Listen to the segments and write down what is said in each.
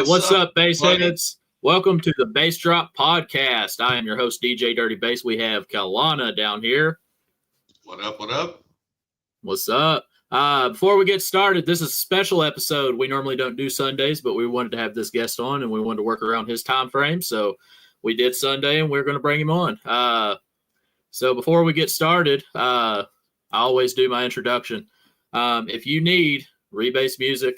right, what's up, bass heads? Welcome to the Bass Drop Podcast. I am your host, DJ Dirty Bass. We have Kalana down here. What up, what up? What's up? Before we get started, this is a special episode. We normally don't do Sundays, but we wanted to have this guest on, and we wanted to work around his time frame, so we did Sunday, and we're going to bring him on. So before we get started, I always do my introduction. If you need rebase music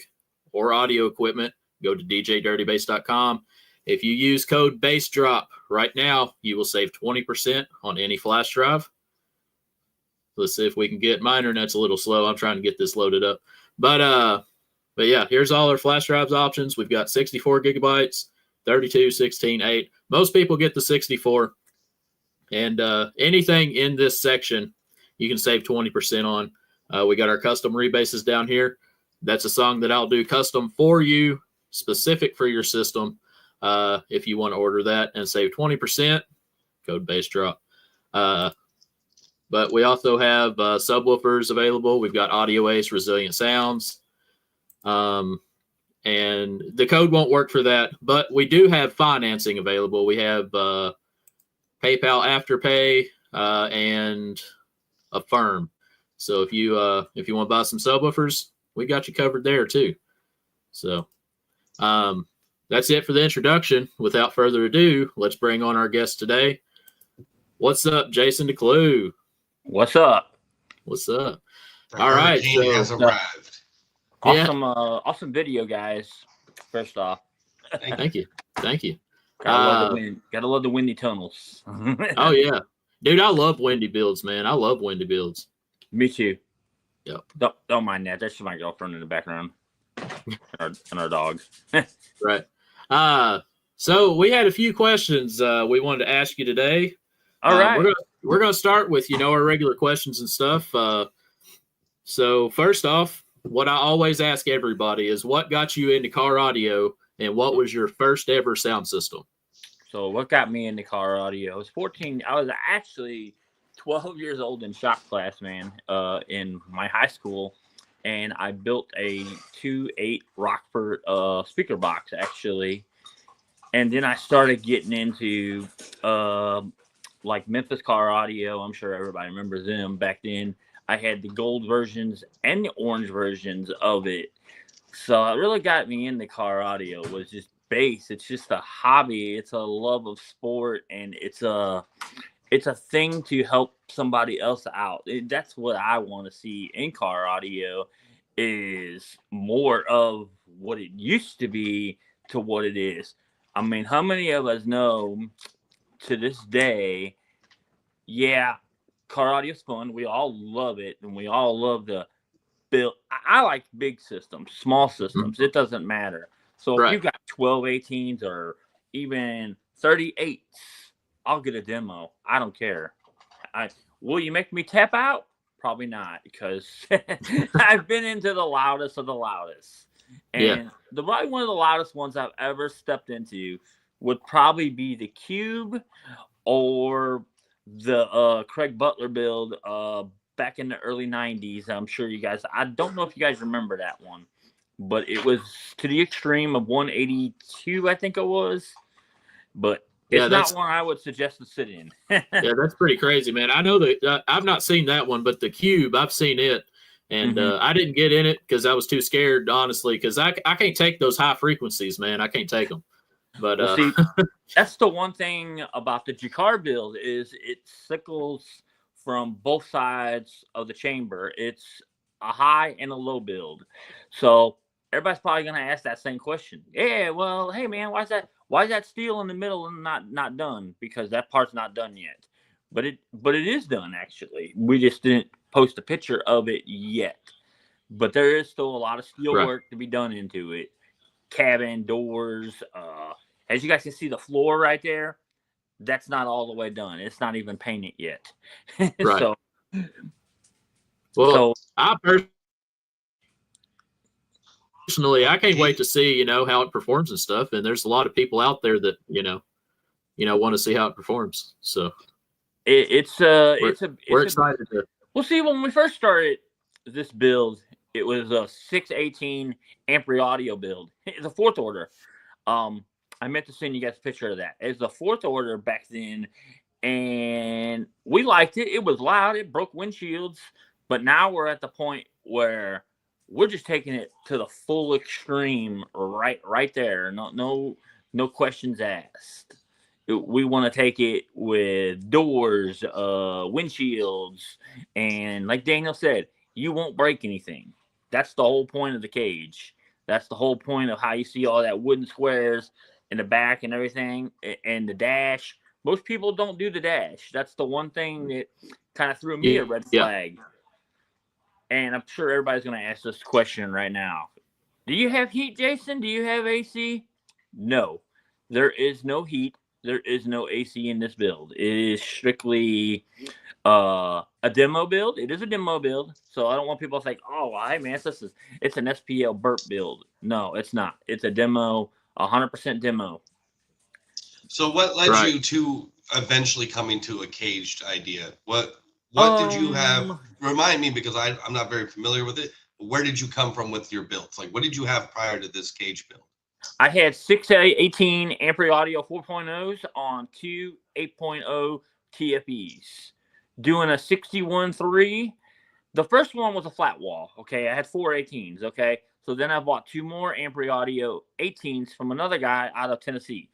or audio equipment, go to djdirtybass.com. If you use code BASSDROP right now, you will save 20% on any flash drive. Let's see if we can get my internet's a little slow. I'm trying to get this loaded up. But yeah, here's all our flash drives options. We've got 64 gigabytes, 32, 16, 8. Most people get the 64. And anything in this section, you can save 20% on. We got our custom rebases down here. That's a song that I'll do custom for you, specific for your system. If you want to order that and save 20%, code BASSDROP. But we also have subwoofers available. We've got Audio Ace, Resilient Sounds. And the code won't work for that, but we do have financing available. We have PayPal Afterpay and Affirm. So if you want to buy some subwoofers, we got you covered there too. So that's it for the introduction. Without further ado, let's bring on our guest today. What's up, Jason Declue? What's up? What's up? The All right, hurricane has arrived. Awesome video, guys. First off, Thank you. gotta love the windy tunnels. Oh yeah, dude, I love windy builds, man. I love windy builds. Me too. Yep. Don't mind that. That's just my girlfriend in the background, and our dog. Right. So we had a few questions we wanted to ask you today. All right. We're gonna start with our regular questions and stuff. So first off, what I always ask everybody is, what got you into car audio, and what was your first ever sound system? So what got me into car audio? I was 14. I was actually 12 years old in shop class, man, in my high school. And I built a 2.8 Rockford speaker box, actually. And then I started getting into like Memphis Car Audio. I'm sure everybody remembers them. Back then, I had the gold versions and the orange versions of it. So it really got me into car audio was just bass. It's just a hobby. It's a love of sport, and it's a thing to help somebody else out. That's what I want to see in car audio, is more of what it used to be to what it is. I mean, how many of us know to this day, yeah, car audio is fun. We all love it, and we all love the build. I like big systems, small systems. It doesn't matter. So if you got 12-18s or even 38s, I'll get a demo. I don't care. Will you make me tap out? Probably not, because I've been into the loudest of the loudest. And probably one of the loudest ones I've ever stepped into would probably be the Cube or the Craig Butler build back in the early 90s. I'm sure you guys, I don't know if you guys remember that one, but it was to the extreme of 182, I think it was. But it's not one I would suggest to sit in. Yeah, that's pretty crazy, man. I know that I've not seen that one, but the Cube, I've seen it. And I didn't get in it because I was too scared, honestly, because I can't take those high frequencies, man. I can't take them. But see, that's the one thing about the Jacquard build is it sickles from both sides of the chamber. It's a high and a low build. So everybody's probably going to ask that same question. Yeah, well, hey, man, why is that steel in the middle and not done? Because that part's not done yet. But it is done, actually. We just didn't post a picture of it yet. But there is still a lot of steel work to be done into it. Cabin, doors. As you guys can see, the floor right there, that's not all the way done. It's not even painted yet. Right. I personally, I can't wait to see, how it performs and stuff. And there's a lot of people out there that, want to see how it performs. So we're excited to. Well, see, when we first started this build, it was a 618 Ampere audio build. It's a fourth order. I meant to send you guys a picture of that. It's the fourth order back then, and we liked it. It was loud. It broke windshields, but now we're at the point where we're just taking it to the full extreme, right there. No questions asked. We want to take it with doors, windshields, and like Daniel said, you won't break anything. That's the whole point of the cage. That's the whole point of how you see all that wooden squares in the back and everything, and the dash. Most people don't do the dash. That's the one thing that kind of threw me a red flag. And I'm sure everybody's going to ask this question right now. Do you have heat, Jason? Do you have AC? No. There is no heat. There is no AC in this build. It is strictly a demo build. It is a demo build. So I don't want people to think, oh, well, hey, man, it's an SPL burp build. No, it's not. It's a demo, 100% demo. So what led you to eventually coming to a caged idea? What did you have? Remind me, because I'm not very familiar with it. Where did you come from with your builds? Like, what did you have prior to this cage build? I had 618 Ampere Audio 4.0s on two 8.0 TFEs. Doing a 61.3. The first one was a flat wall, okay? I had 4 18s, okay? So then I bought 2 more Ampere Audio 18s from another guy out of Tennessee.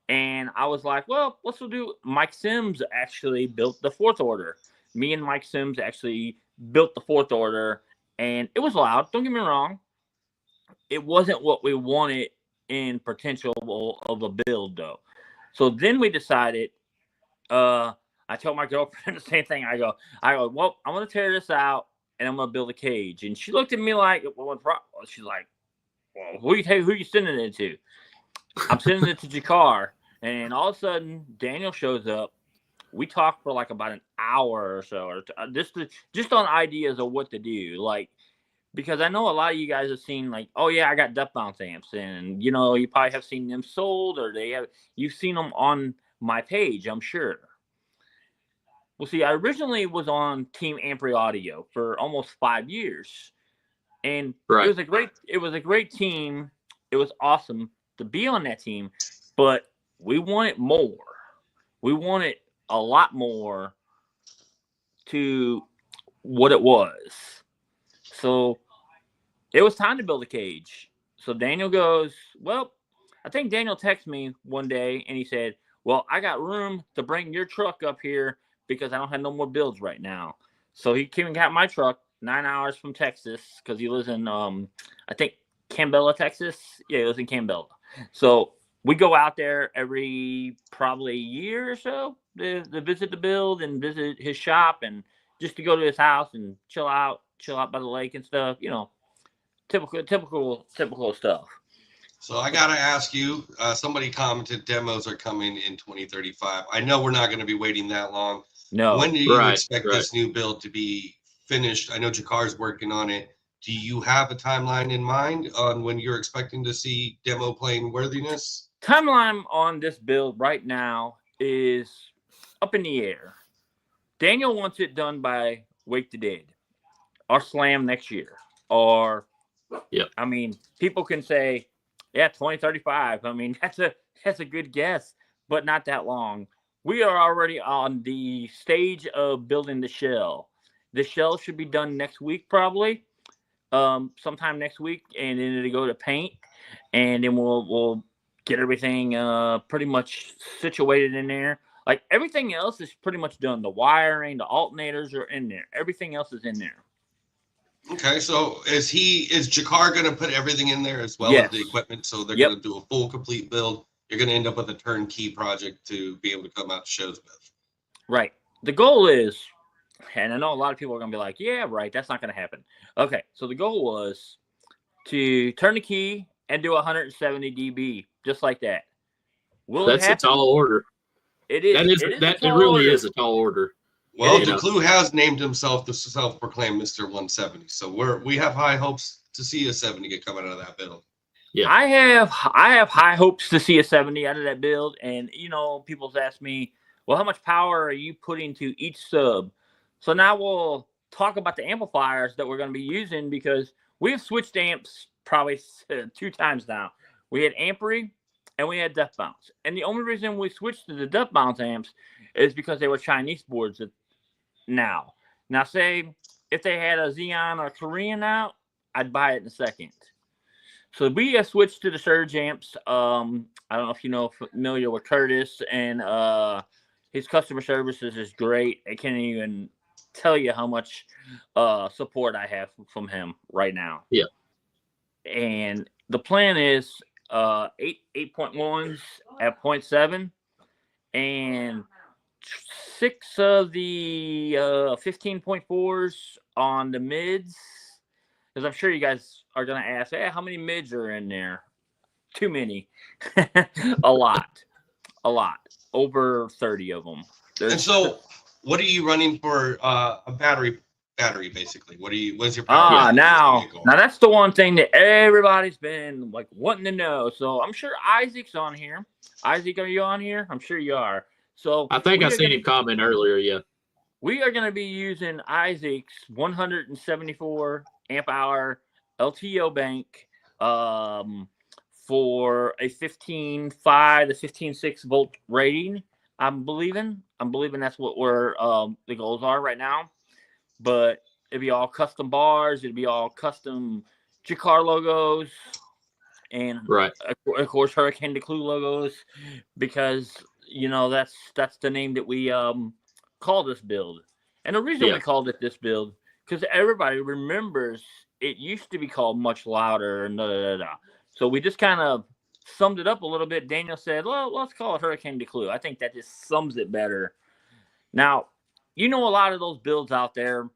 And I was like, well, what's we'll do? Mike Sims actually built the fourth order. Me and Mike Sims actually built the fourth order, and it was loud. Don't get me wrong. It wasn't what we wanted in potential of a build, though. So then we decided, I told my girlfriend the same thing. I go, well, I'm going to tear this out, and I'm going to build a cage. And she looked at me like, well, she's like, well, who you sending it to? I'm sending it to Jakar. And all of a sudden, Daniel shows up. We talked for like about an hour or so, or just on ideas of what to do. Like, because I know a lot of you guys have seen, like, oh yeah, I got depth bounce amps, and you probably have seen them sold, or you've seen them on my page, I'm sure. Well, see, I originally was on Team Ampere Audio for almost 5 years, and it was a great team. It was awesome to be on that team, but we wanted more. We wanted a lot more to what it was. So it was time to build a cage. So Daniel goes, well, I think Daniel texted me one day and he said, well, I got room to bring your truck up here because I don't have no more builds right now. So he came and got my truck 9 hours from Texas because he lives in, I think, Cambella, Texas. Yeah, he lives in Cambella. So we go out there every probably year or so to visit the build and visit his shop and just to go to his house and chill out by the lake and stuff, typical stuff. So I got to ask you, somebody commented demos are coming in 2035. I know we're not going to be waiting that long. No. When do you expect this new build to be finished? I know Jakar's working on it. Do you have a timeline in mind on when you're expecting to see demo playing worthiness? Timeline on this build right now is up in the air. Daniel wants it done by Wake the Dead or Slam next year. Or, I mean, people can say, 2035. I mean, that's a good guess, but not that long. We are already on the stage of building the shell. The shell should be done next week, probably, sometime next week, and then it'll go to paint, and then we'll get everything pretty much situated in there. Like, everything else is pretty much done. The wiring, the alternators are in there. Everything else is in there. Okay, so is Jakar going to put everything in there as well as the equipment? So they're going to do a full, complete build. You're going to end up with a turnkey project to be able to come out to shows with. Right. The goal is, and I know a lot of people are going to be like, yeah, right, that's not going to happen. Okay, so the goal was to turn the key and do 170 dB, just like that. That's a tall order. It is. It really is a tall order. Well, Declue has named himself the self-proclaimed Mr. 170, so we have high hopes to see a 70 get coming out of that build. Yeah, I have high hopes to see a 70 out of that build, and people's asked me, well, how much power are you putting to each sub? So now we'll talk about the amplifiers that we're going to be using, because we've switched amps probably 2 times now. We had Ampere, and we had depth bounce. And the only reason we switched to the depth bounce amps is because they were Chinese boards now. Now, say if they had a Xeon or Korean out, I'd buy it in a second. So we have switched to the Surge amps. I don't know if you know familiar with Curtis, and his customer services is great. I can't even tell you how much support I have from him right now. Yeah. And the plan is 8.1s at 0.7 and 6 of the 15.4s on the mids. Because I'm sure you guys are going to ask, hey, how many mids are in there? Too many. A lot. Over 30 of them. And so, what are you running for a battery, basically? What's your power? Now that's the one thing that everybody's been like wanting to know. So I'm sure Isaac's on here. Isaac, are you on here? I'm sure you are. So I think I seen him comment earlier. Yeah. We are going to be using Isaac's 174 amp hour LTO bank for a 15.5 to 15.6 volt rating. I'm believing that's what the goals are right now. But it'd be all custom bars. It'd be all custom Jacquard logos, and of course Hurricane Declue logos, because that's the name that we call this build. And the reason we called it this build, because everybody remembers it used to be called Much Louder and So we just kind of summed it up a little bit. Daniel said, well, let's call it Hurricane Declue. I think that just sums it better. Now, a lot of those builds out there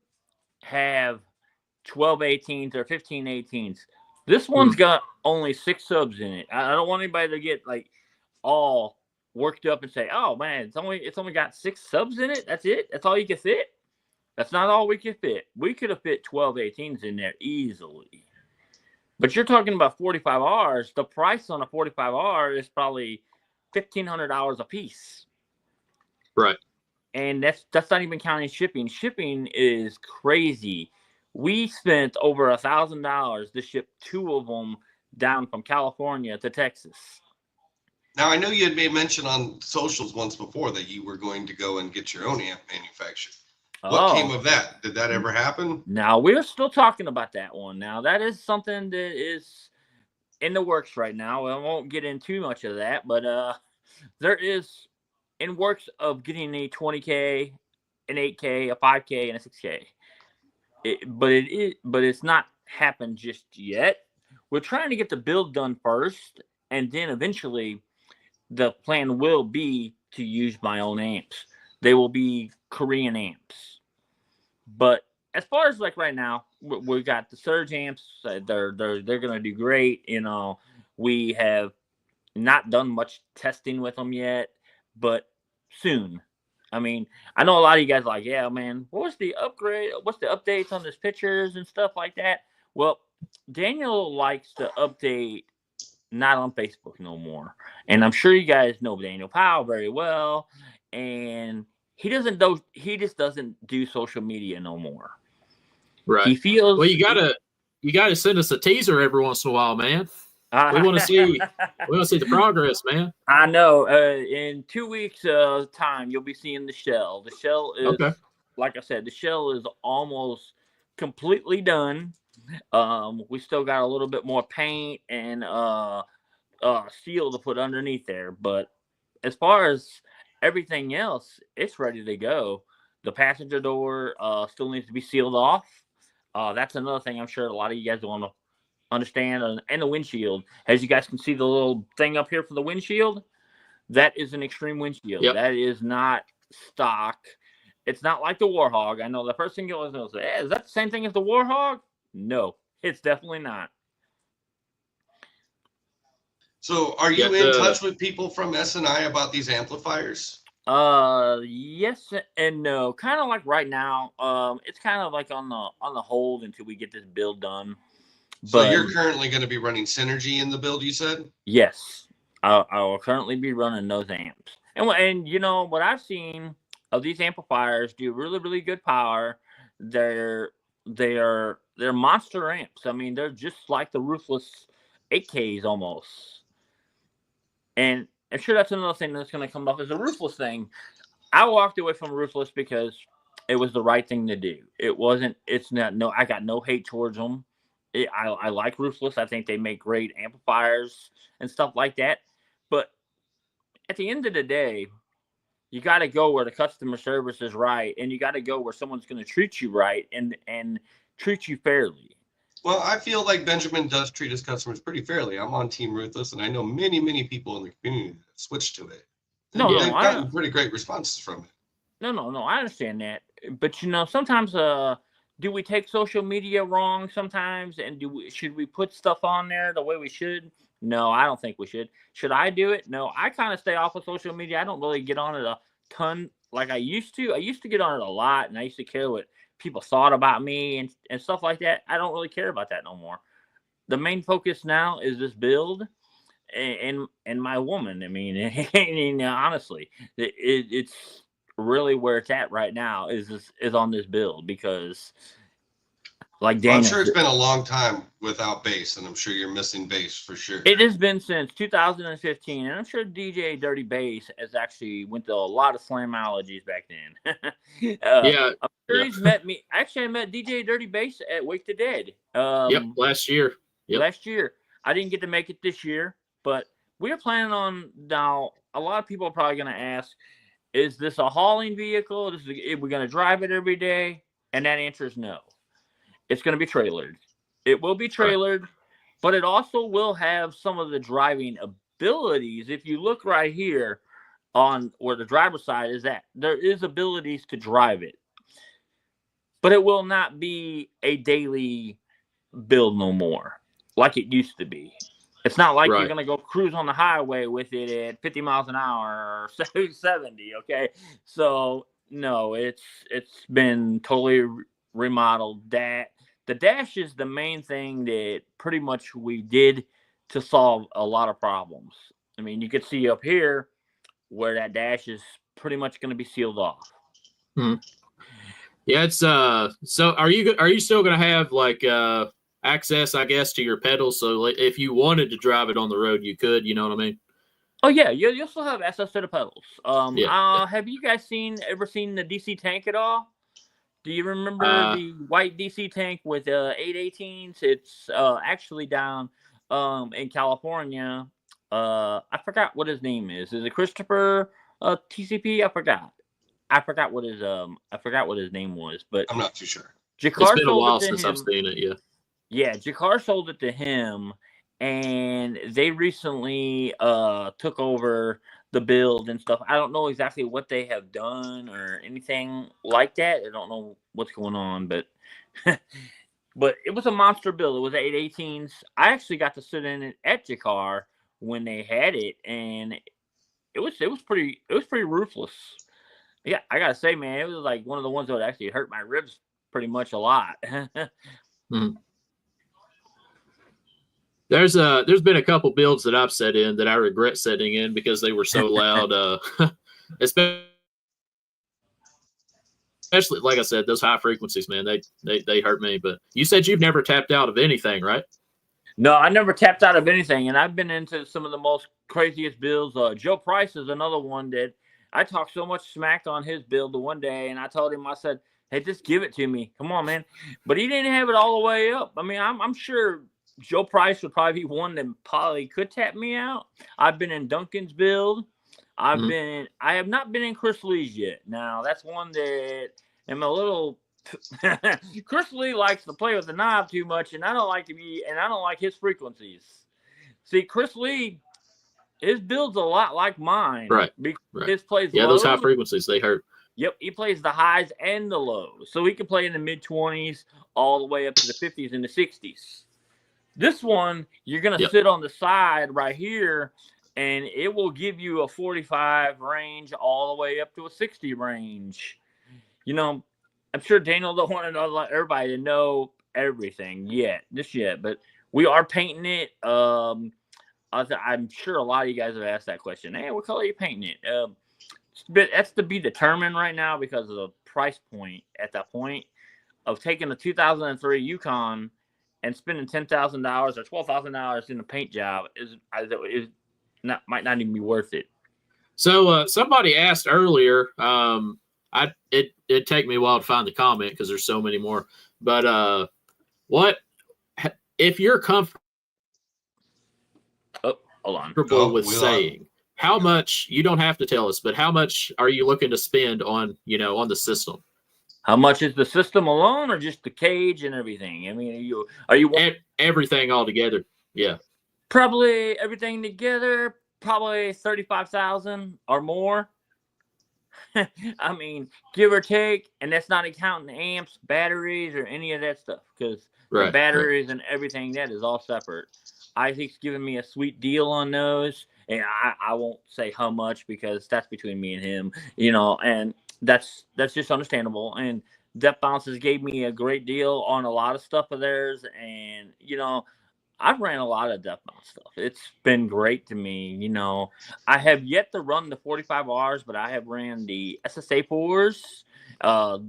have 12/18s or 15/18s. This one's got only 6 subs in it. I don't want anybody to get like all worked up and say, oh man, it's only got 6 subs in it. That's it. That's all you can fit. That's not all we could fit. We could have fit 12/18s in there easily. But you're talking about 45Rs. The price on a 45R is probably $1,500 a piece. Right. And that's not even counting shipping. Shipping is crazy. We spent over $1,000 to ship 2 of them down from California to Texas. Now, I know you had made mention on socials once before that you were going to go and get your own amp manufactured. What came of that? Did that ever happen? Now, we're still talking about that one. Now, that is something that is in the works right now. I won't get into too much of that, but there is in works of getting a 20K, an 8K, a 5K, and a 6K. But it's not happened just yet. We're trying to get the build done first, and then eventually the plan will be to use my own amps. They will be Korean amps. But as far as like right now, we got the Surge amps. They're gonna do great. We have not done much testing with them yet, but soon. I mean, I know a lot of you guys are like, yeah, man, what's the upgrade? What's the updates on these pictures and stuff like that? Well, Daniel likes to update not on Facebook no more. And I'm sure you guys know Daniel Powell very well. And he just doesn't do social media no more. Right. He feels well, you gotta send us a teaser every once in a while, man. We want to see the progress, man. I know. In 2 weeks time, you'll be seeing the shell. The shell is, like I said, the shell is almost completely done. We still got a little bit more paint and steel to put underneath there, but as far as everything else, it's ready to go. The passenger door still needs to be sealed off. That's another thing I'm sure a lot of you guys want to understand. And the windshield, as you guys can see the little thing up here for the windshield, that is an extreme windshield. That is not stock. It's not like the Warhog. I know the first thing you'll listen to say, hey, is that the same thing as the Warhog? No, it's definitely not. So are you in touch with people from S&I about these amplifiers? Yes and no. Kind of like right now, it's kind of like on the hold until we get this build done. So you're currently going to be running Synergy in the build, you said? Yes, I will currently be running those amps. And what I've seen of these amplifiers do really, really good power. They're monster amps. I mean, they're just like the Ruthless 8Ks almost. And I'm sure that's another thing that's going to come up is the ruthless thing. I walked away from ruthless because it was the right thing to do. It wasn't. It's not. No, I got no hate towards them. I like ruthless. I think they make great amplifiers and stuff like that. But at the end of the day, you got to go where the customer service is right, and you got to go where someone's going to treat you right and treat you fairly. Well, I feel like Benjamin does treat his customers pretty fairly. I'm on Team Ruthless, and I know many people in the community that switched to it. And they've gotten pretty great responses from it. No, I understand that. But, sometimes do we take social media wrong sometimes? And should we put stuff on there the way we should? No, I don't think we should. Should I do it? No, I kind of stay off of social media. I don't really get on it a ton like I used to. I used to get on it a lot, and I used to care what people thought about me and stuff like that. I don't really care about that no more. The main focus now is this build and my woman. I mean, honestly, it's really where it's at right now is on this build because like Daniel, I'm sure it's been a long time without bass, and I'm sure you're missing bass for sure. It has been since 2015, and I'm sure DJ Dirty Bass has actually went to a lot of slamologies back then. Yeah, I'm sure he's met me. Actually, I met DJ Dirty Bass at Wake the Dead. Last year. Last year, I didn't get to make it this year, but we're planning on now. A lot of people are probably going to ask, "Is this a hauling vehicle? Are we going to drive it every day?" And that answer is no. It's going to be trailered. It will be trailered, but it also will have some of the driving abilities. If you look right here on where the driver's side is at, there is abilities to drive it. But it will not be a daily build no more like it used to be. It's not like you're going to go cruise on the highway with it at 50 miles an hour or 70, okay? So, no, it's been totally remodeled. The dash is the main thing that pretty much we did to solve a lot of problems. I mean, you can see up here where that dash is pretty much going to be sealed off. Mm-hmm. Yeah, it's so are you still going to have like access, I guess, to your pedals? So if you wanted to drive it on the road, you could. You know what I mean? Oh yeah, you'll still have access to the pedals. Have you guys ever seen the DC tank at all? Do you remember the white DC tank with 818s? It's actually down in California. I forgot what his name is. Is it Christopher TCP? I forgot what his name was, but I'm not too sure. Jakar it's been a while since I've seen it. Yeah, Jakar sold it to him, and they recently took over the build and stuff. I don't know exactly what they have done or anything like that. I don't know what's going on, but but it was a monster build. It was 818s. I actually got to sit in it at Jakar when they had it, and it was pretty ruthless. Yeah, I gotta say, man, it was like one of the ones that would actually hurt my ribs pretty much a lot. There's been a couple builds that I've set in that I regret setting in because they were so loud. Especially like I said, those high frequencies, man, they hurt me. But you said you've never tapped out of anything, right? No, I never tapped out of anything, and I've been into some of the most craziest builds. Joe Price is another one that I talked so much smack on his build the one day, and I told him, I said, "Hey, just give it to me. Come on, man." But he didn't have it all the way up. I mean, I'm sure Joe Price would probably be one that probably could tap me out. I've been in Duncan's build. I have not been in Chris Lee's yet. Now, that's one that am a little Chris Lee likes to play with the knob too much, and I don't like his frequencies. See, Chris Lee, his build's a lot like mine. Right. His plays lows. Those high frequencies, they hurt. Yep, he plays the highs and the lows. So he can play in the mid-20s all the way up to the 50s and the 60s. This one, you're going to sit on the side right here, and it will give you a 45 range all the way up to a 60 range. You know, I'm sure Daniel don't want everybody to know everything yet, but we are painting it. I'm sure a lot of you guys have asked that question. Hey, what color are you painting it? That's to be determined right now because of the price point at that point of taking a 2003 Yukon and spending $10,000 or $12,000 in a paint job is might not even be worth it. So somebody asked earlier. It'd take me a while to find the comment because there's so many more. But what if you're comfortable Hold on. with saying how much? You don't have to tell us, but how much are you looking to spend on the system? How much is the system alone, or just the cage and everything? I mean, are you everything all together? Yeah, probably everything together. Probably 35,000 or more. I mean, give or take, and that's not counting amps, batteries, or any of that stuff. Because the batteries and everything that is all separate. Isaac's giving me a sweet deal on those, and I won't say how much because that's between me and him, and that's just understandable. And Depth Bounces gave me a great deal on a lot of stuff of theirs, and I've ran a lot of Depth Bounce stuff. It's been great to me. I have yet to run the 45Rs, but I have ran the SSA 4s,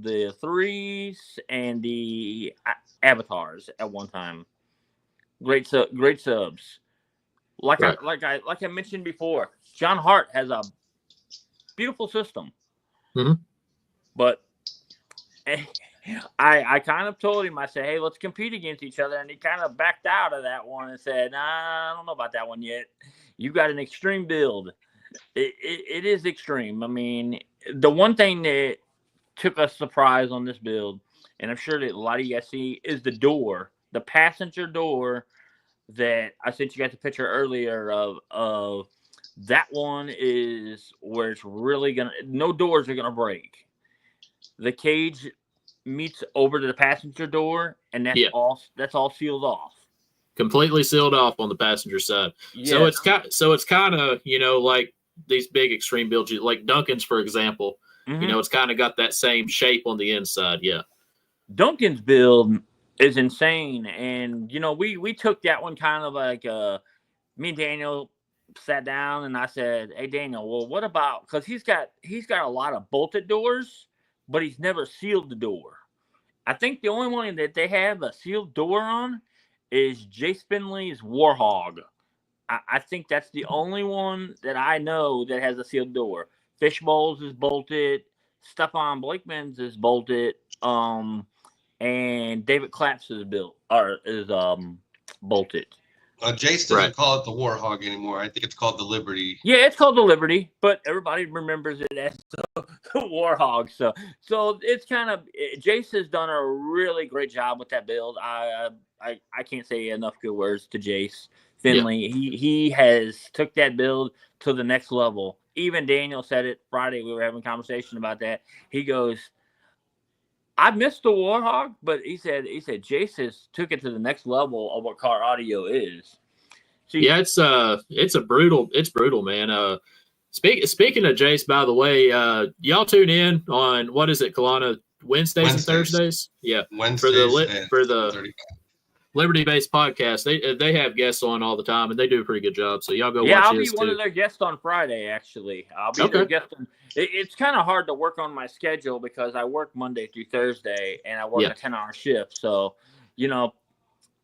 the 3s, and the Avatars at one time. Great subs. Like I mentioned before, John Hart has a beautiful system. Mm-hmm. But I kind of told him, I said, hey, let's compete against each other. And he kind of backed out of that one and said, nah, I don't know about that one yet. You got an extreme build. It is extreme. I mean, the one thing that took us surprise on this build, and I'm sure that a lot of you guys see, is the door, the passenger door that I sent you guys a picture earlier of. That one is where it's really no doors are gonna break. The cage meets over to the passenger door, and that's all sealed off. Completely sealed off on the passenger side. Yeah. So it's kind of like these big extreme builds, like Duncan's, for example. Mm-hmm. It's kind of got that same shape on the inside. Yeah. Duncan's build is insane, and we took that one kind of like me and Daniel sat down, and I said, hey Daniel, well, what about, because he's got a lot of bolted doors, but he's never sealed the door. I think the only one that they have a sealed door on is Jay Spinley's Warhog. I think that's the only one that I know that has a sealed door. Fishbowls is bolted. Stefan Blakeman's is bolted. And David Claps is bolted. Jace doesn't call it the Warhog anymore. I think it's called the Liberty. Yeah, it's called the Liberty, but everybody remembers it as the Warhog. So it's kind of, Jace has done a really great job with that build. I can't say enough good words to Jace Finley. Yeah. He has took that build to the next level. Even Daniel said it Friday. We were having a conversation about that. He goes, I missed the Warhog, but he said Jace has took it to the next level of what car audio is. It's brutal, man. Speaking of Jace, by the way, y'all tune in on, what is it, Kalana, Wednesdays and Thursdays? Yeah, Wednesdays for the Liberty-based podcast. They have guests on all the time, and they do a pretty good job. So y'all go watch his too. Yeah, I'll be one of their guests on Friday. Actually, I'll be their guest. It's kind of hard to work on my schedule because I work Monday through Thursday, and I work a 10-hour shift. So,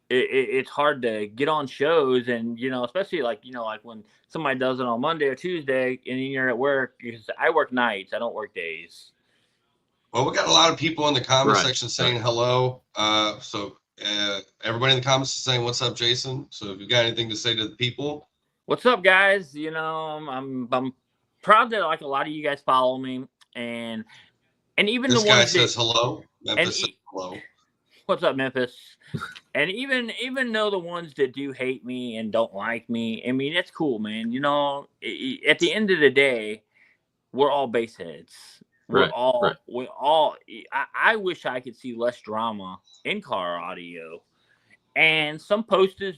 it's hard to get on shows, and especially like when somebody does it on Monday or Tuesday, and you're at work, because I work nights, I don't work days. Well, we got a lot of people in the comment section saying hello. So everybody in the comments is saying, "What's up, Jason?" So if you got anything to say to the people, what's up, guys? I'm proud that like a lot of you guys follow me, and even this the guy ones says that, hello. Memphis says hello. What's up, Memphis? And even though the ones that do hate me and don't like me, I mean, that's cool, man. At the end of the day, we're all base heads. We're all. I wish I could see less drama in car audio, and some posters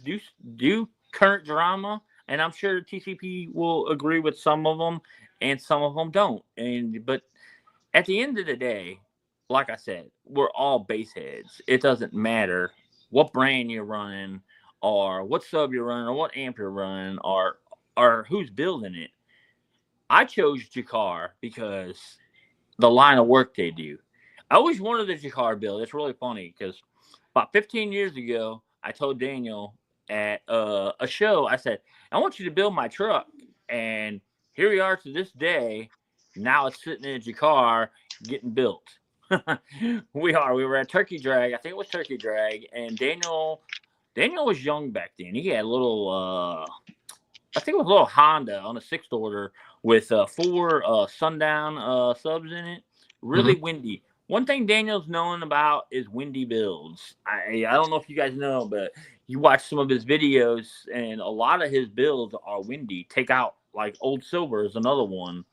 do current drama, and I'm sure TCP will agree with some of them, and some of them don't. But at the end of the day, like I said, we're all base heads. It doesn't matter what brand you're running, or what sub you're running, or what amp you're running, or who's building it. I chose Jakar because the line of work they do. I always wanted the Jakar build. It's really funny because about 15 years ago, I told Daniel, at a show. I said, I want you to build my truck. And here we are to this day. Now it's sitting in your car getting built. We were at Turkey Drag. I think it was Turkey Drag. And Daniel was young back then. He had a little, I think it was a little Honda on a 6th order with 4 Sundown subs in it. Really windy. One thing Daniel's known about is windy builds. I don't know if you guys know, but you watch some of his videos, and a lot of his builds are windy. Take out like Old Silver is another one.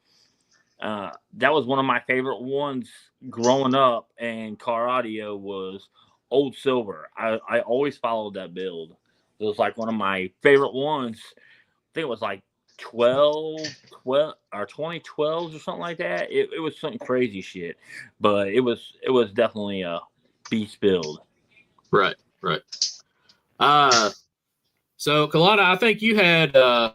That was one of my favorite ones growing up, and car audio was Old Silver. I always followed that build. It was like one of my favorite ones. I think it was like 12 or 2012s or something like that. It was some crazy shit, but it was definitely a beast build. Right. So Kalana, I think you had a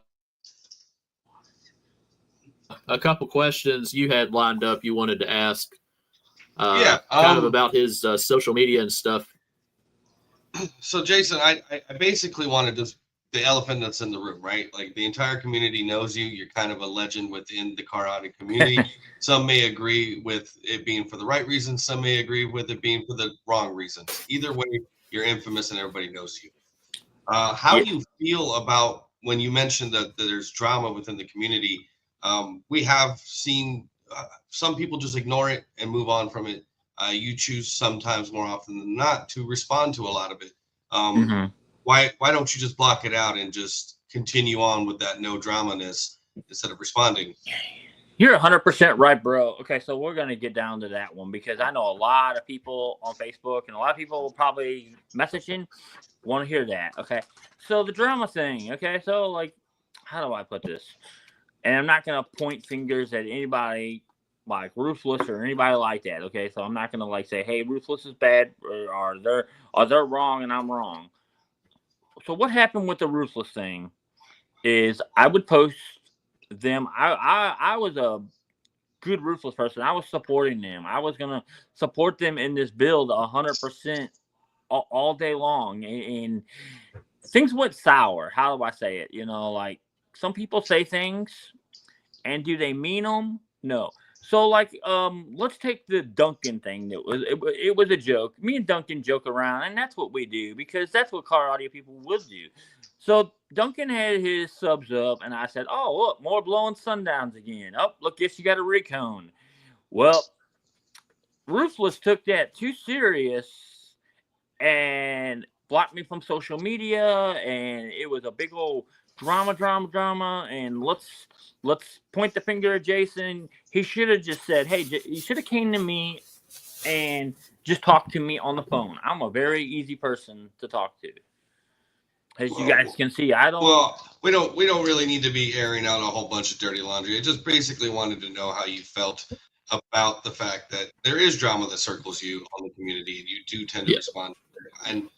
couple questions you had lined up you wanted to ask. Kind of about his social media and stuff. So Jason, I basically wanted to. The elephant that's in the room, right? Like the entire community knows you. You're kind of a legend within the car audio community. Some may agree with it being for the right reasons. Some may agree with it being for the wrong reasons. Either way, you're infamous and everybody knows you. How do you feel about when you mentioned that there's drama within the community? We have seen some people just ignore it and move on from it. You choose sometimes more often than not to respond to a lot of it. Why don't you just block it out and just continue on with that no drama-ness instead of responding? You're 100% right, bro. Okay, so we're going to get down to that one because I know a lot of people on Facebook and a lot of people probably messaging want to hear that. Okay, so the drama thing. Okay, so like, how do I put this? And I'm not going to point fingers at anybody like Ruthless or anybody like that. Okay, so I'm not going to like say, hey, Ruthless is bad or they're wrong and I'm wrong. So what happened with the Ruthless thing is I would post them. I was a good Ruthless person. I was supporting them. I was going to support them in this build 100% all day long. And things went sour. How do I say it? You know, like some people say things and do they mean them? No. So like, let's take the Duncan thing. It was a joke. Me and Duncan joke around, and that's what we do because that's what car audio people would do. So Duncan had his subs up, and I said, "Oh, look, more blowing sundowns again. Oh, look, guess you got a recone." Well, Ruthless took that too serious and blocked me from social media, and it was a big old drama, and let's point the finger at Jason. He should have just said, hey, he should have came to me and just talked to me on the phone. I'm a very easy person to talk to. As you guys can see, I don't. Well, we don't really need to be airing out a whole bunch of dirty laundry. I just basically wanted to know how you felt about the fact that there is drama that circles you on the community, and you do tend to respond to it. And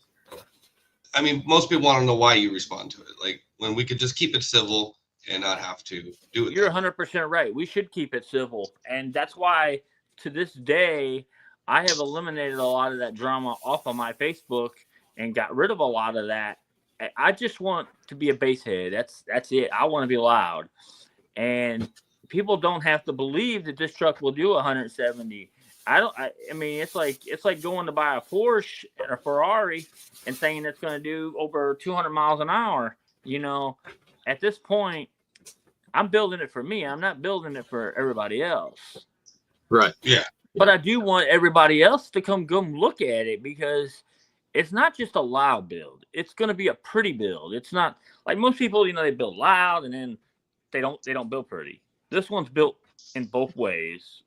I mean, most people want to know why you respond to it. Like when we could just keep it civil and not have to do it. You're 100% right. We should keep it civil, and that's why to this day I have eliminated a lot of that drama off of my Facebook and got rid of a lot of that. I just want to be a basehead. That's it. I want to be loud, and people don't have to believe that this truck will do 170. I mean, it's like going to buy a Porsche or a Ferrari and saying it's going to do over 200 miles an hour. You know, at this point, I'm building it for me. I'm not building it for everybody else. Right. Yeah. But I do want everybody else to come look at it because it's not just a loud build. It's going to be a pretty build. It's not like most people, you know, they build loud and then they don't build pretty. This one's built in both ways.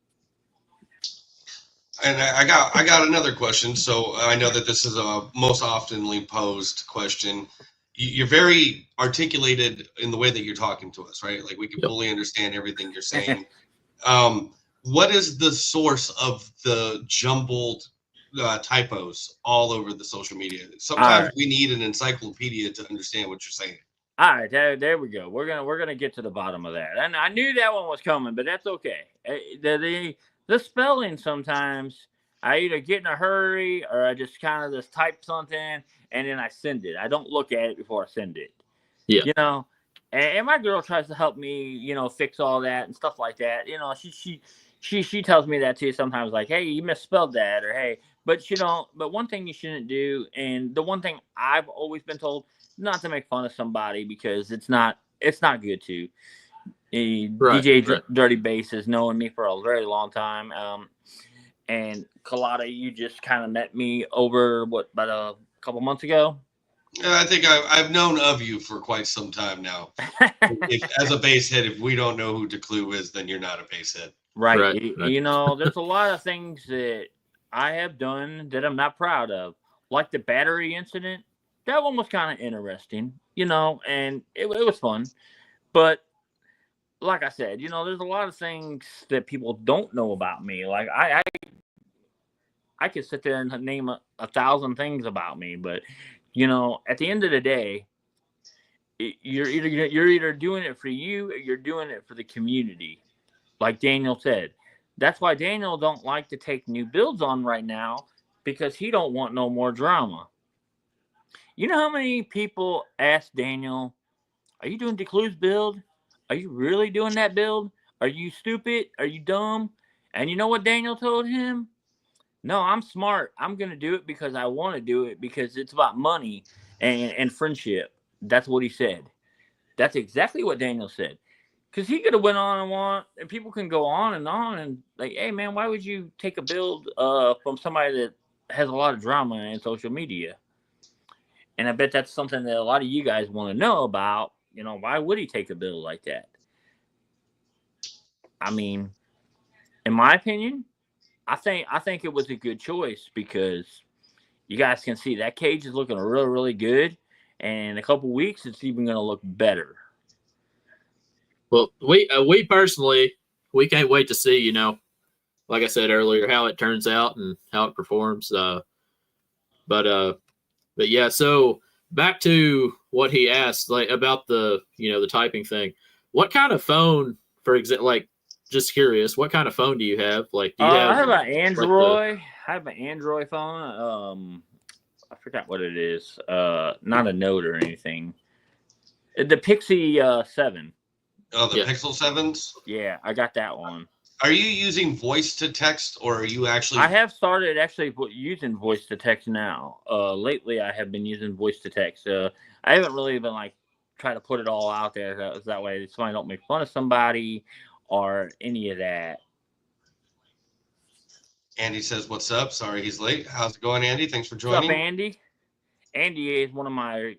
And I got another question. So I know that this is a most oftenly posed question. You're very articulated in the way that you're talking to us, right? Like we can fully understand everything you're saying. What is the source of the jumbled typos all over the social media? Sometimes we need an encyclopedia to understand what you're saying. All right, there we go. We're gonna get to the bottom of that. And I knew that one was coming, but that's okay. The spelling sometimes, I either get in a hurry or I just kind of just type something and then I send it. I don't look at it before I send it. Yeah. You know, and my girl tries to help me, fix all that and stuff like that. She tells me that too sometimes, like, hey, you misspelled that, or hey, but but one thing you shouldn't do, and the one thing I've always been told, not to make fun of somebody because it's not good to. DJ Dirty Bass has known me for a very long time. And Colada, you just kind of met me over about a couple months ago. I think I've known of you for quite some time now. As a bass head, if we don't know who Declue is, then you're not a bass head. Right. There's a lot of things that I have done that I'm not proud of. Like the battery incident. That one was kind of interesting, and it was fun. But like I said, there's a lot of things that people don't know about me. Like I could sit there and name 1,000 things about me, but at the end of the day, you're either doing it for you or you're doing it for the community. Like Daniel said, that's why Daniel don't like to take new builds on right now, because he don't want no more drama. You know how many people ask Daniel, are you doing Declue's build? Are you really doing that build? Are you stupid? Are you dumb? And you know what Daniel told him? No, I'm smart. I'm going to do it because I want to do it, because it's about money and friendship. That's what he said. That's exactly what Daniel said. Because he could have went on and people can go on and like, hey, man, why would you take a build from somebody that has a lot of drama in social media? And I bet that's something that a lot of you guys want to know about. Why would he take a build like that? I mean, in my opinion, I think it was a good choice, because you guys can see that cage is looking really, really good. And in a couple weeks, it's even going to look better. Well, we personally, we can't wait to see, like I said earlier, how it turns out and how it performs. But yeah, so back to what he asked, like about the, the typing thing. What kind of phone, for example, like, just curious, what kind of phone do you have? Like, do you have? I have an Android. I have an Android phone. I forgot what it is. Not a Note or anything. The Pixie 7. Oh, the Pixel 7s? Yeah, I got that one. Are you using voice to text, or are you actually? I have started actually using voice to text now. Lately, I have been using voice to text. I haven't really been try to put it all out there that way somebody don't make fun of somebody or any of that. Andy says, "What's up? Sorry he's late. How's it going, Andy? Thanks for joining." What's up, Andy? Andy is one of my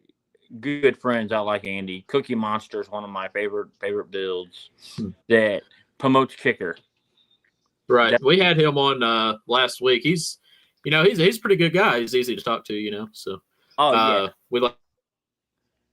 good friends. I like Andy. Cookie Monster is one of my favorite builds that promotes kicker. Right. We had him on last week. He's he's a pretty good guy. He's easy to talk to, so. Yeah. We like.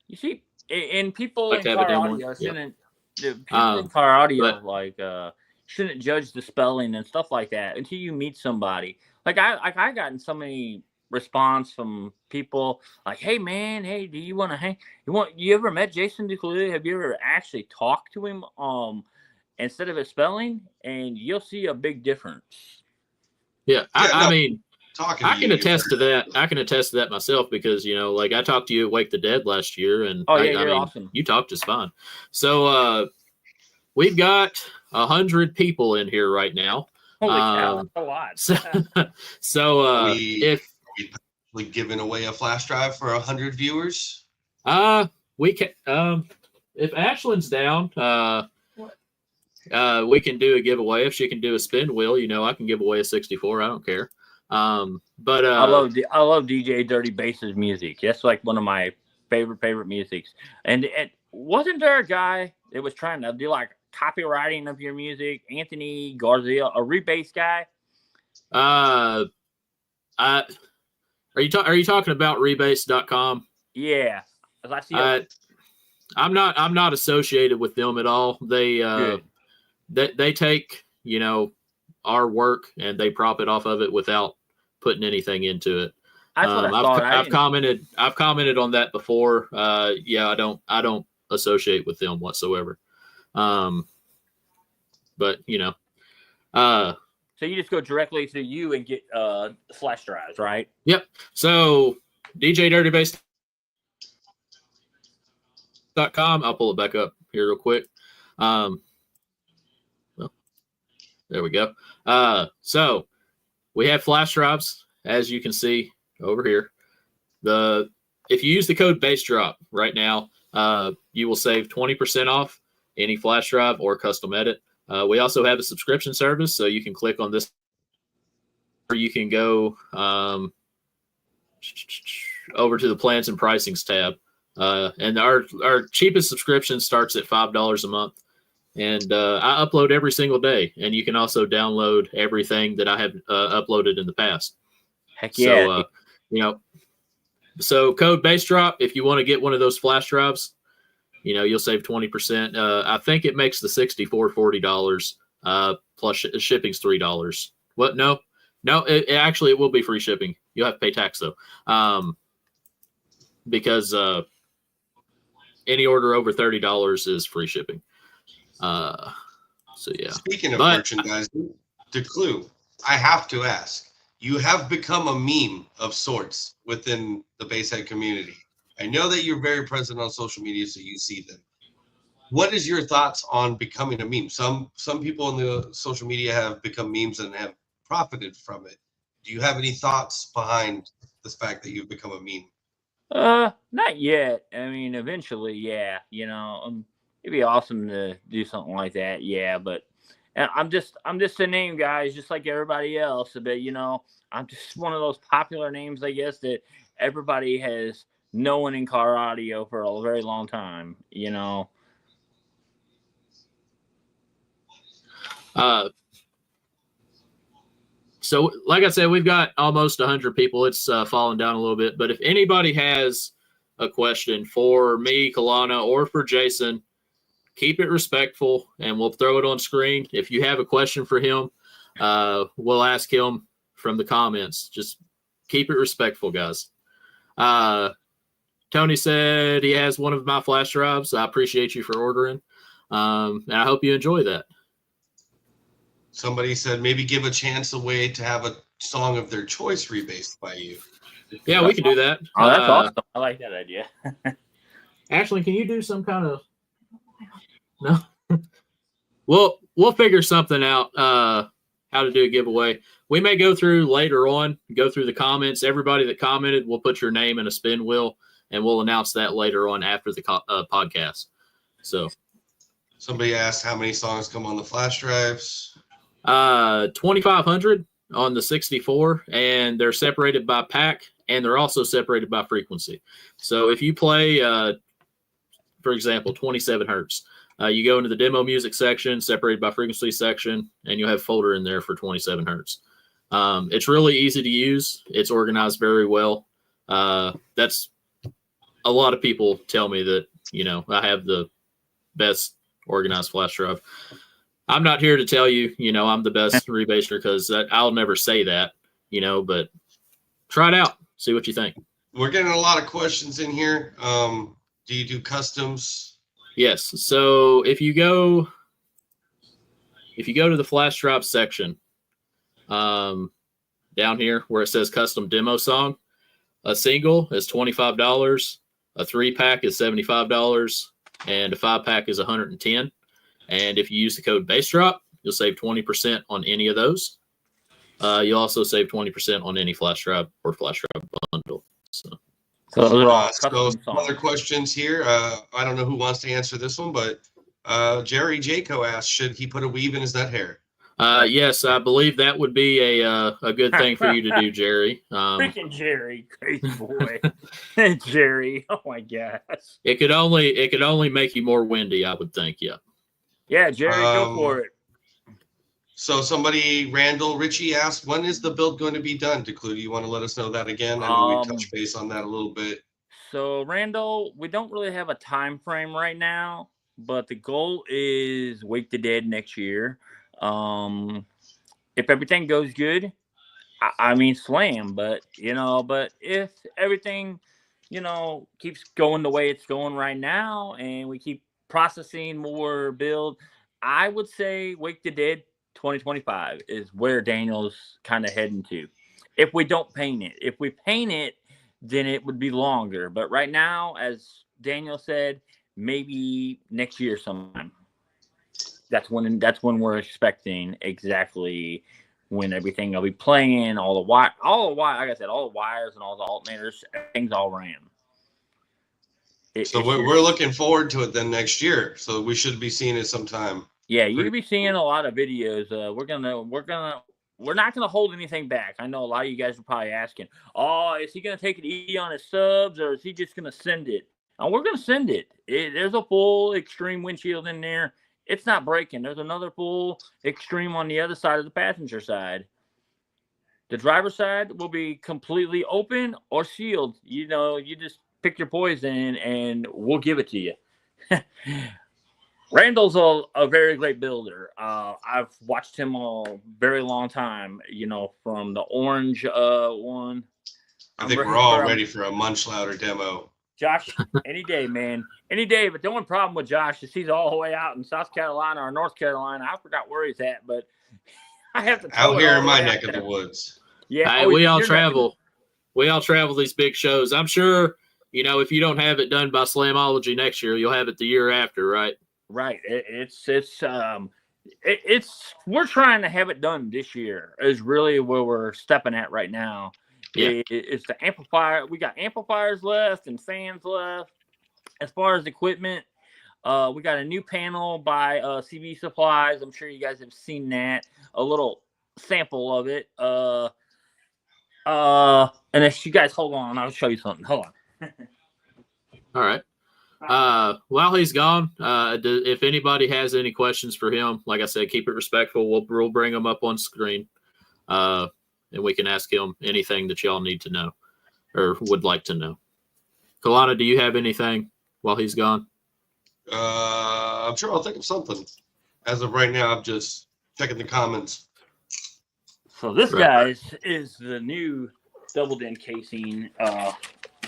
You see, and people like in car audio shouldn't. People in car audio shouldn't judge the spelling and stuff like that until you meet somebody. Like I gotten so many response from people like, hey man, hey, do you want to hang? You ever met Jason Declue? Have you ever actually talked to him? Instead of his spelling, and you'll see a big difference. Yeah, I mean, I can attest to that. I can attest to that myself, because like I talked to you at Wake the Dead last year, and you're awesome. You talked just fine. So we've got 100 people in here right now. Holy cow, that's a lot. So if we giving away a flash drive for 100 viewers, we can. If Ashlyn's down, we can do a giveaway. If she can do a spin wheel, I can give away a 64. I don't care. But I love DJ Dirty Bass's music. That's like one of my favorite musics. And wasn't there a guy that was trying to do copywriting of your music? Anthony Garcia, a rebass guy. Are you talking about rebase.com? Yeah. As I see I'm not associated with them at all. They take, our work and they profit off of it without putting anything into it. That's what I thought. I've commented on that before. I don't associate with them whatsoever. But So you just go directly to you and get flash drives, right? Yep. So DJDirtyBass.com. I'll pull it back up here real quick. Well, there we go. So we have flash drives, as you can see over here. If you use the code BASSDROP right now, you will save 20% off any flash drive or custom edit. We also have a subscription service, so you can click on this, or you can go over to the plans and pricings tab. And our cheapest subscription starts at $5 a month. And I upload every single day, and you can also download everything that I have uploaded in the past. Heck yeah. So, so code BASSDROP, if you want to get one of those flash drives, you'll save 20%. I think it makes the 64 $40 plus shipping's $3. What? No, it actually, it will be free shipping. You'll have to pay tax though, because any order over $30 is free shipping. So yeah. Speaking of merchandising, Declue, I have to ask. You have become a meme of sorts within the Basshead community. I know that you're very present on social media, so you see them. What is your thoughts on becoming a meme? Some people in the social media have become memes and have profited from it. Do you have any thoughts behind this fact that you've become a meme? Not yet. I mean, eventually, yeah. It'd be awesome to do something like that, yeah. But I'm just a name, guys, just like everybody else. But I'm just one of those popular names, I guess, that everybody has known in car audio for a very long time. So, like I said, we've got almost 100 people. It's fallen down a little bit. But if anybody has a question for me, Kalana, or for Jason, keep it respectful, and we'll throw it on screen. If you have a question for him, we'll ask him from the comments. Just keep it respectful, guys. Tony said he has one of my flash drives. I appreciate you for ordering, and I hope you enjoy that. Somebody said maybe give a chance away to have a song of their choice rebased by you. Yeah, we can do that. Oh, that's awesome. I like that idea. Ashley, can you do some kind of... No? We'll figure something out, how to do a giveaway. We may go through later on, go through the comments. Everybody that commented, we'll put your name in a spin wheel, and we'll announce that later on after the podcast. So, somebody asked how many songs come on the flash drives. 2,500 on the 64, and they're separated by pack, and they're also separated by frequency. So if you play, for example, 27 hertz, you go into the demo music section, separated by frequency section, and you'll have a folder in there for 27 hertz. It's really easy to use. It's organized very well. That's a lot of people tell me that, I have the best organized flash drive. I'm not here to tell you, I'm the best rebaser, because I'll never say that, but try it out. See what you think. We're getting a lot of questions in here. Do you do customs? Yes. So if you go to the flash drop section, down here where it says custom demo song, a single is $25, a 3-pack is $75, and a 5-pack is $110. And if you use the code BASSDROP, you'll save 20% on any of those. You'll also save 20% on any flash drive or flash drive bundle. So some other questions here. I don't know who wants to answer this one, but Jerry Jaco asked, should he put a weave in his nut hair? Yes, I believe that would be a good thing for you to do, Jerry. Freaking Jerry, crazy boy. Jerry, oh my gosh. It could only make you more windy, I would think. Yeah. Yeah, Jerry, go for it. So somebody, Randall Ritchie asked, when is the build going to be done? Declue, do you want to let us know that again? I know we touched base on that a little bit. So Randall, we don't really have a time frame right now, but the goal is Wake the Dead next year. If everything goes good, I mean slam, but if everything, keeps going the way it's going right now, and we keep processing more build, I would say Wake the Dead 2025 is where Daniel's kind of heading to. If we don't paint it, if we paint it, then it would be longer. But right now, as Daniel said, maybe next year sometime. That's when we're expecting exactly when everything will be playing, all the like I said, all the wires and all the alternators, everything's all ran. So we're looking forward to it then next year. So we should be seeing it sometime. Yeah, you'll be seeing a lot of videos. We're not gonna hold anything back. I know a lot of you guys are probably asking, "Oh, is he gonna take it easy on his subs, or is he just gonna send it?" And we're gonna send it. There's a full extreme windshield in there. It's not breaking. There's another full extreme on the other side of the passenger side. The driver's side will be completely open or sealed. You know, you just pick your poison, and we'll give it to you. Randall's a very great builder. I've watched him a very long time, you know, from the orange one. I think we're all ready for a Munch Louder demo. Josh, any day, man. Any day. But the only problem with Josh is he's all the way out in South Carolina or North Carolina. I forgot where he's at, but I have to out here in my neck of the woods. Yeah, hey, we all travel. We all travel these big shows. I'm sure, you know, if you don't have it done by Slamology next year, you'll have it the year after, right? Right. It's we're trying to have it done this year is really where we're stepping at right now. Yeah. It's the amplifier. We got amplifiers left and fans left. As far as equipment, we got a new panel by CV Supplies. I'm sure you guys have seen that. A little sample of it. And if you guys hold on, I'll show you something. Hold on. All right. While he's gone, if anybody has any questions for him, like I said, keep it respectful. We'll bring them up on screen, and we can ask him anything that y'all need to know or would like to know. Kalana, do you have anything while he's gone? I'm sure I'll think of something. As of right now, I'm just checking the comments. So this, guys, is the new double din casing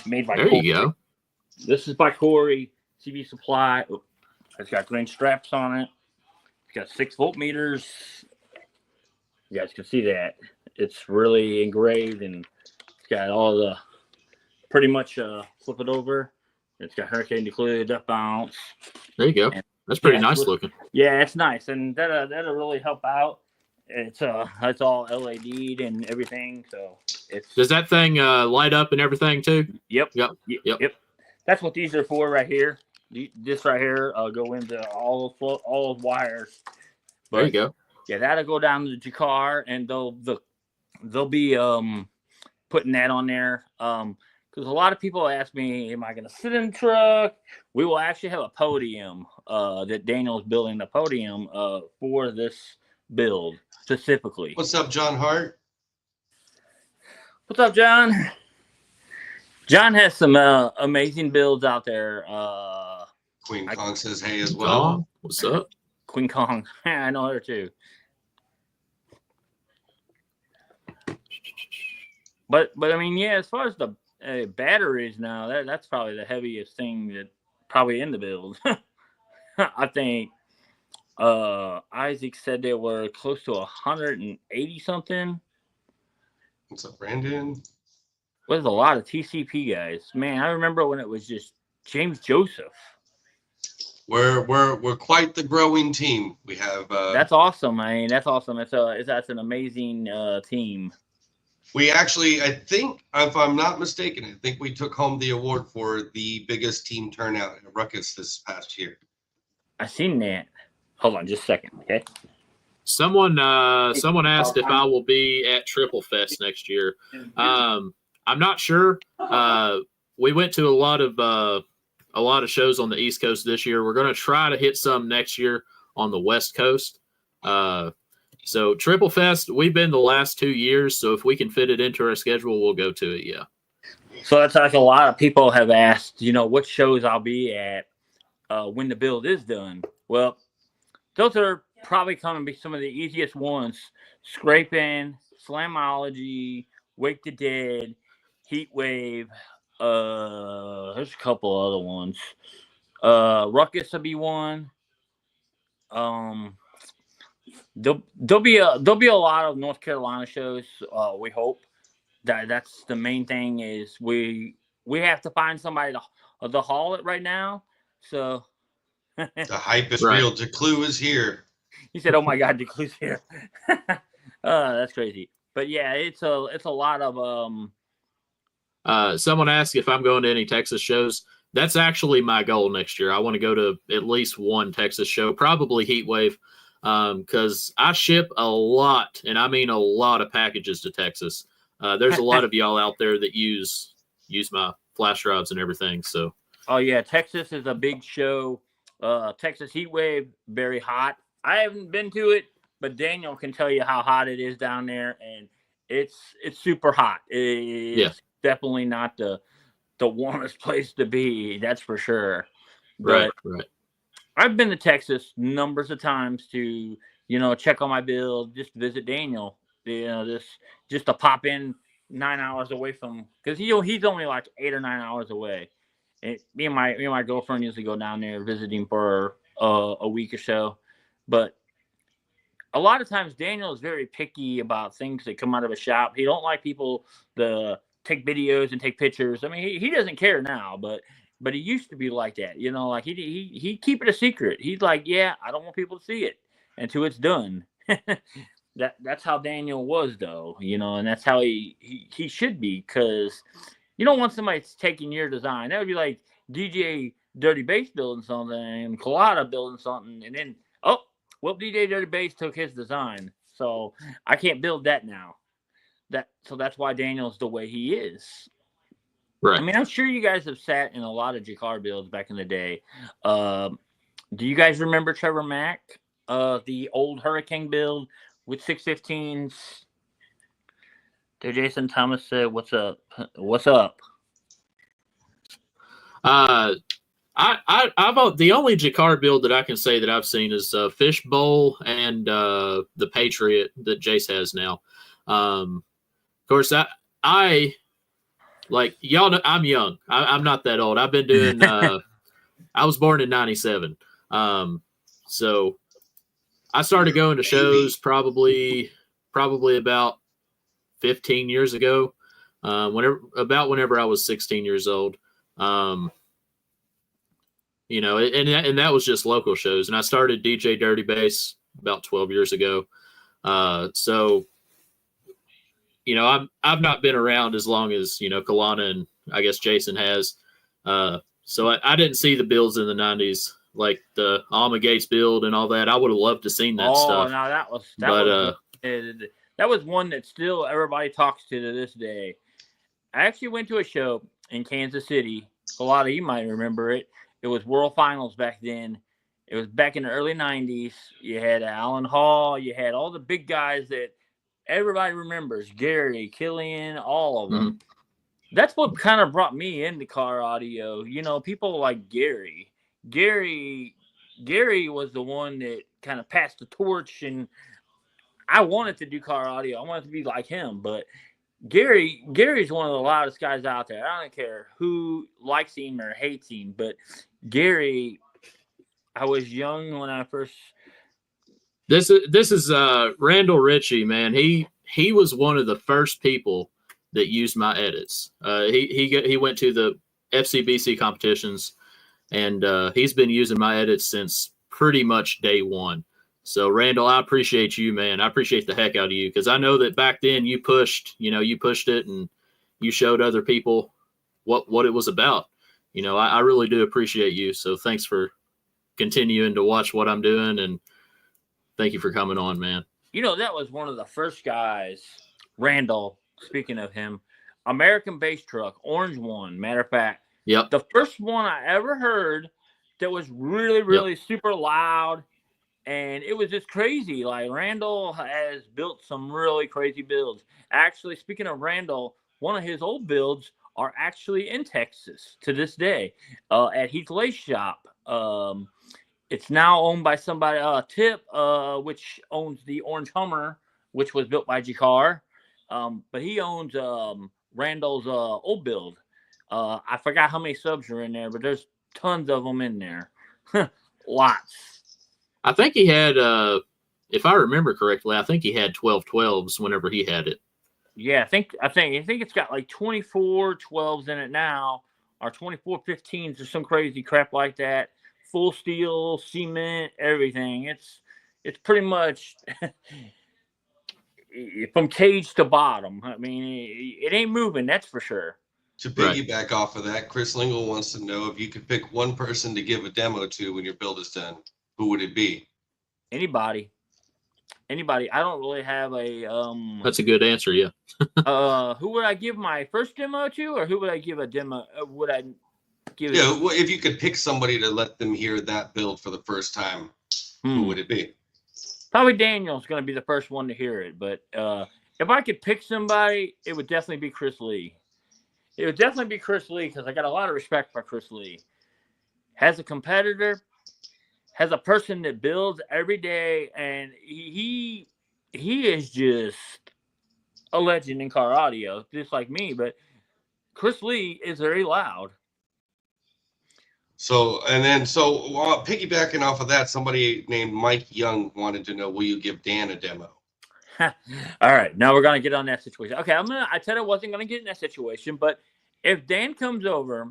made by There Corey. you go. This is by Corey, CV Supply. Oh, it's got green straps on it. It's got 6 voltmeters. You guys can see that. It's really engraved, and it's got all the pretty much flip it over. It's got Hurricane Declue, duck bounce. There you go. That's pretty nice looking. Yeah, it's nice, and that'll really help out. It's all LED'd and everything, so it's. Does that thing light up and everything too? Yep. That's what these are for right here. This right here go into all those wires. But, there you go. Yeah, that'll go down to the car, and they'll be putting that on there. Because a lot of people ask me, am I going to sit in the truck? We will actually have a podium that Daniel's building a podium for this build specifically. What's up, John Hart? What's up, John? John has some amazing builds out there. Queen Kong says hey as well. What's up? Queen Kong. I know her too. But I mean, yeah, as far as the batteries now, that's probably the heaviest thing that probably in the build. I think Isaac said they were close to 180 something. What's up, Brandon? There's a lot of TCP guys. Man, I remember when it was just James Joseph. We're quite the growing team. We have. That's awesome. I mean, that's awesome. That's an amazing team. We actually, I think, if I'm not mistaken, I think we took home the award for the biggest team turnout at Ruckus this past year. I seen that. Hold on, just a second, okay? Someone asked if I will be at Triple Fest next year. I'm not sure. We went to a lot of shows on the East Coast this year. We're going to try to hit some next year on the West Coast. So Triple Fest, we've been the last 2 years. So if we can fit it into our schedule, we'll go to it. Yeah. So that's like a lot of people have asked, what shows I'll be at when the build is done. Well, those are probably going to be some of the easiest ones. Scraping, Slamology, Wake the Dead, Heat Wave. There's a couple other ones. Ruckus will be one. There'll be a lot of North Carolina shows. We hope that's the main thing is we have to find somebody to haul it right now. So the hype is real. Declue is here. He said, "Oh my God, Declue's here." That's crazy. But yeah, it's a lot of Someone asked if I'm going to any Texas shows. That's actually my goal next year. I want to go to at least one Texas show, probably Heatwave, because I ship a lot, and I mean a lot of packages to Texas. There's a lot of y'all out there that use my flash drives and everything. So, oh yeah, Texas is a big show. Texas Heatwave, very hot. I haven't been to it, but Daniel can tell you how hot it is down there, and it's super hot. It's definitely not the warmest place to be, that's for sure. But right. I've been to Texas numbers of times to, check on my build, just visit Daniel. Just to pop in 9 hours away from, because he's only like 8 or 9 hours away. And me and my girlfriend usually go down there visiting for a week or so. But a lot of times Daniel is very picky about things that come out of a shop. He don't like people to take videos and take pictures. I mean, he doesn't care now, but he used to be like that. Like he keep it a secret. He's like, yeah, I don't want people to see it until it's done. That's how Daniel was, though, and that's how he should be, because you don't want somebody taking your design. That would be like DJ Dirty Bass building something and Colada building something, and then DJ Dirty Bass took his design, so I can't build that now. So that's why Daniel's the way he is. Right. I mean, I'm sure you guys have sat in a lot of Jacquard builds back in the day. Do you guys remember Trevor Mack, the old Hurricane build with 615s? There, Jason Thomas said, "What's up? What's up?" I've the only Jacquard build that I can say that I've seen is Fishbowl and the Patriot that Jace has now. Of course, I like y'all know I'm young. I'm not that old. I've been doing. I was born in '97, so I started going to shows probably about 15 years ago. Whenever I was 16 years old. And that was just local shows. And I started DJ Dirty Bass about 12 years ago. So, I've not been around as long as, Kalana and I guess Jason has. So I didn't see the builds in the 90s, like the Alma Gates build and all that. I would have loved to seen that stuff. Oh, no, that was one that still everybody talks to this day. I actually went to a show in Kansas City. A lot of you might remember it. It was World Finals back then. It was back in the early 90s. You had Alan Hall. You had all the big guys that everybody remembers. Gary, Killian, all of them. Mm-hmm. That's what kind of brought me into car audio. People like Gary. Gary was the one that kind of passed the torch, and I wanted to do car audio. I wanted to be like him, but Gary's one of the loudest guys out there. I don't care who likes him or hates him, but Gary, I was young when I first. This is Randall Ritchie, man. He was one of the first people that used my edits. He went to the FCBC competitions, and he's been using my edits since pretty much day one. So Randall, I appreciate you, man. I appreciate the heck out of you, because I know that back then you pushed it and you showed other people what it was about. I really do appreciate you. So thanks for continuing to watch what I'm doing, and thank you for coming on, man. That was one of the first guys, Randall, speaking of him, American Bass Truck, orange one, matter of fact. Yep. The first one I ever heard that was really, really super loud. And it was just crazy. Like, Randall has built some really crazy builds. Actually, speaking of Randall, one of his old builds are actually in Texas to this day at Heath Lace Shop. It's now owned by somebody, Tip, which owns the Orange Hummer, which was built by Jacquard. But he owns Randall's old build. I forgot how many subs are in there, but there's tons of them in there. Lots. I think he had if I remember correctly, I think he had 1212s whenever he had it. Yeah, I think it's got like 24 12s in it now, or 24 15s, or some crazy crap like that. Full steel, cement, everything. It's pretty much from cage to bottom. I mean, it ain't moving, that's for sure. To piggyback off of that, Chris Lingle wants to know if you could pick one person to give a demo to when your build is done, who would it be? Anybody. I don't really have a That's a good answer, yeah. Who would I give my first demo to, or who would I give a demo? Would I give? Yeah, well, if you could pick somebody to let them hear that build for the first time, who would it be? Probably Daniel's going to be the first one to hear it, but if I could pick somebody, it would definitely be Chris Lee. It would definitely be Chris Lee, because I got a lot of respect for Chris Lee. Has a competitor, has a person that builds every day, and he is just a legend in car audio, just like me. But Chris Lee is very loud. So piggybacking off of that, somebody named Mike Young wanted to know, will you give Dan a demo? All right, now we're gonna get on that situation. Okay, I said I wasn't gonna get in that situation, but if Dan comes over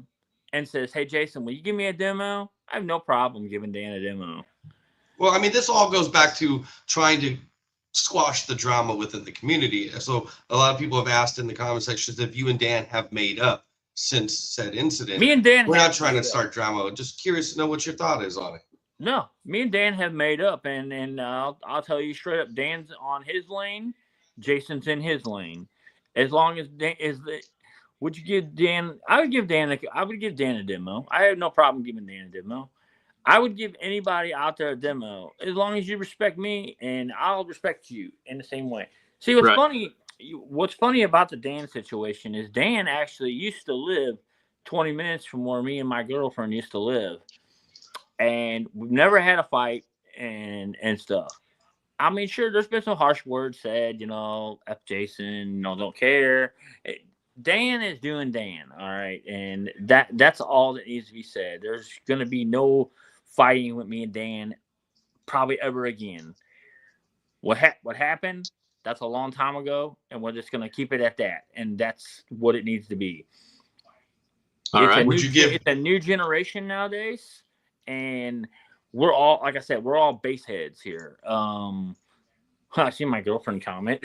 and says, "Hey, Jason, will you give me a demo?" I have no problem giving Dan a demo. Well, I mean, this all goes back to trying to squash the drama within the community. So a lot of people have asked in the comment sections if you and Dan have made up since said incident. Me and Dan, we're not trying to start drama. Just curious to know what your thought is on it. No, me and Dan have made up, and I'll tell you straight up, Dan's on his lane, Jason's in his lane. As long as Dan is the, would you give Dan? I would give Dan a demo. I have no problem giving Dan a demo. I would give anybody out there a demo as long as you respect me, and I'll respect you in the same way. See, what's funny? What's funny about the Dan situation is Dan actually used to live 20 minutes from where me and my girlfriend used to live. And we've never had a fight and stuff. I mean, sure, there's been some harsh words said, F Jason, don't care. Dan is doing Dan, all right? And that's all that needs to be said. There's going to be no fighting with me and Dan probably ever again. What happened, that's a long time ago, and we're just going to keep it at that. And that's what it needs to be. All right. It's a new generation nowadays. And we're all, like I said, we're all base heads here. I see my girlfriend comment.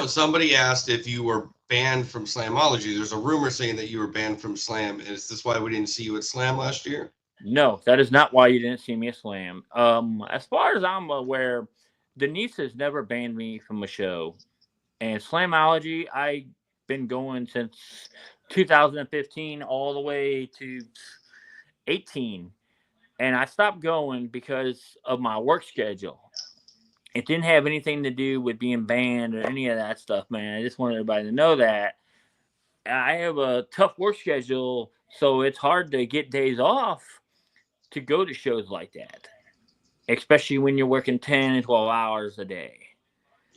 Somebody asked if you were banned from Slamology. There's a rumor saying that you were banned from Slam. Is this why we didn't see you at Slam last year? No, that is not why you didn't see me at Slam. As far as I'm aware, Denise has never banned me from a show. And Slamology, I've been going since 2015 all the way to 18. And I stopped going because of my work schedule. It didn't have anything to do with being banned or any of that stuff, man. I just wanted everybody to know that. I have a tough work schedule, so it's hard to get days off to go to shows like that, especially when you're working 10 and 12 hours a day.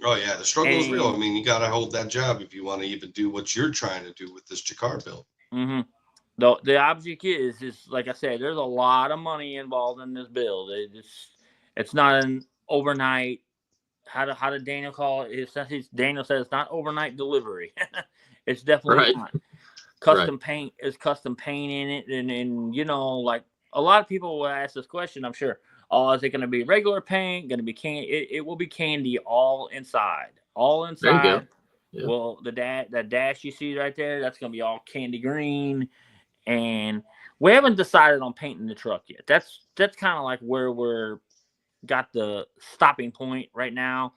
Oh, yeah. The struggle is real. I mean, you got to hold that job if you want to even do what you're trying to do with this Jakar build. Mm-hmm. The object is like I said, there's a lot of money involved in this build. It's not an overnight. How did Daniel call it? Daniel said it's not overnight delivery. It's definitely not. Custom paint is custom paint in it, and like a lot of people will ask this question. I'm sure. Oh, is it going to be regular paint? Going to be candy? It will be candy all inside. All inside. There you go. Yeah. Well, that dash you see right there, that's going to be all candy green. And we haven't decided on painting the truck yet. That's kind of like where we're got the stopping point right now.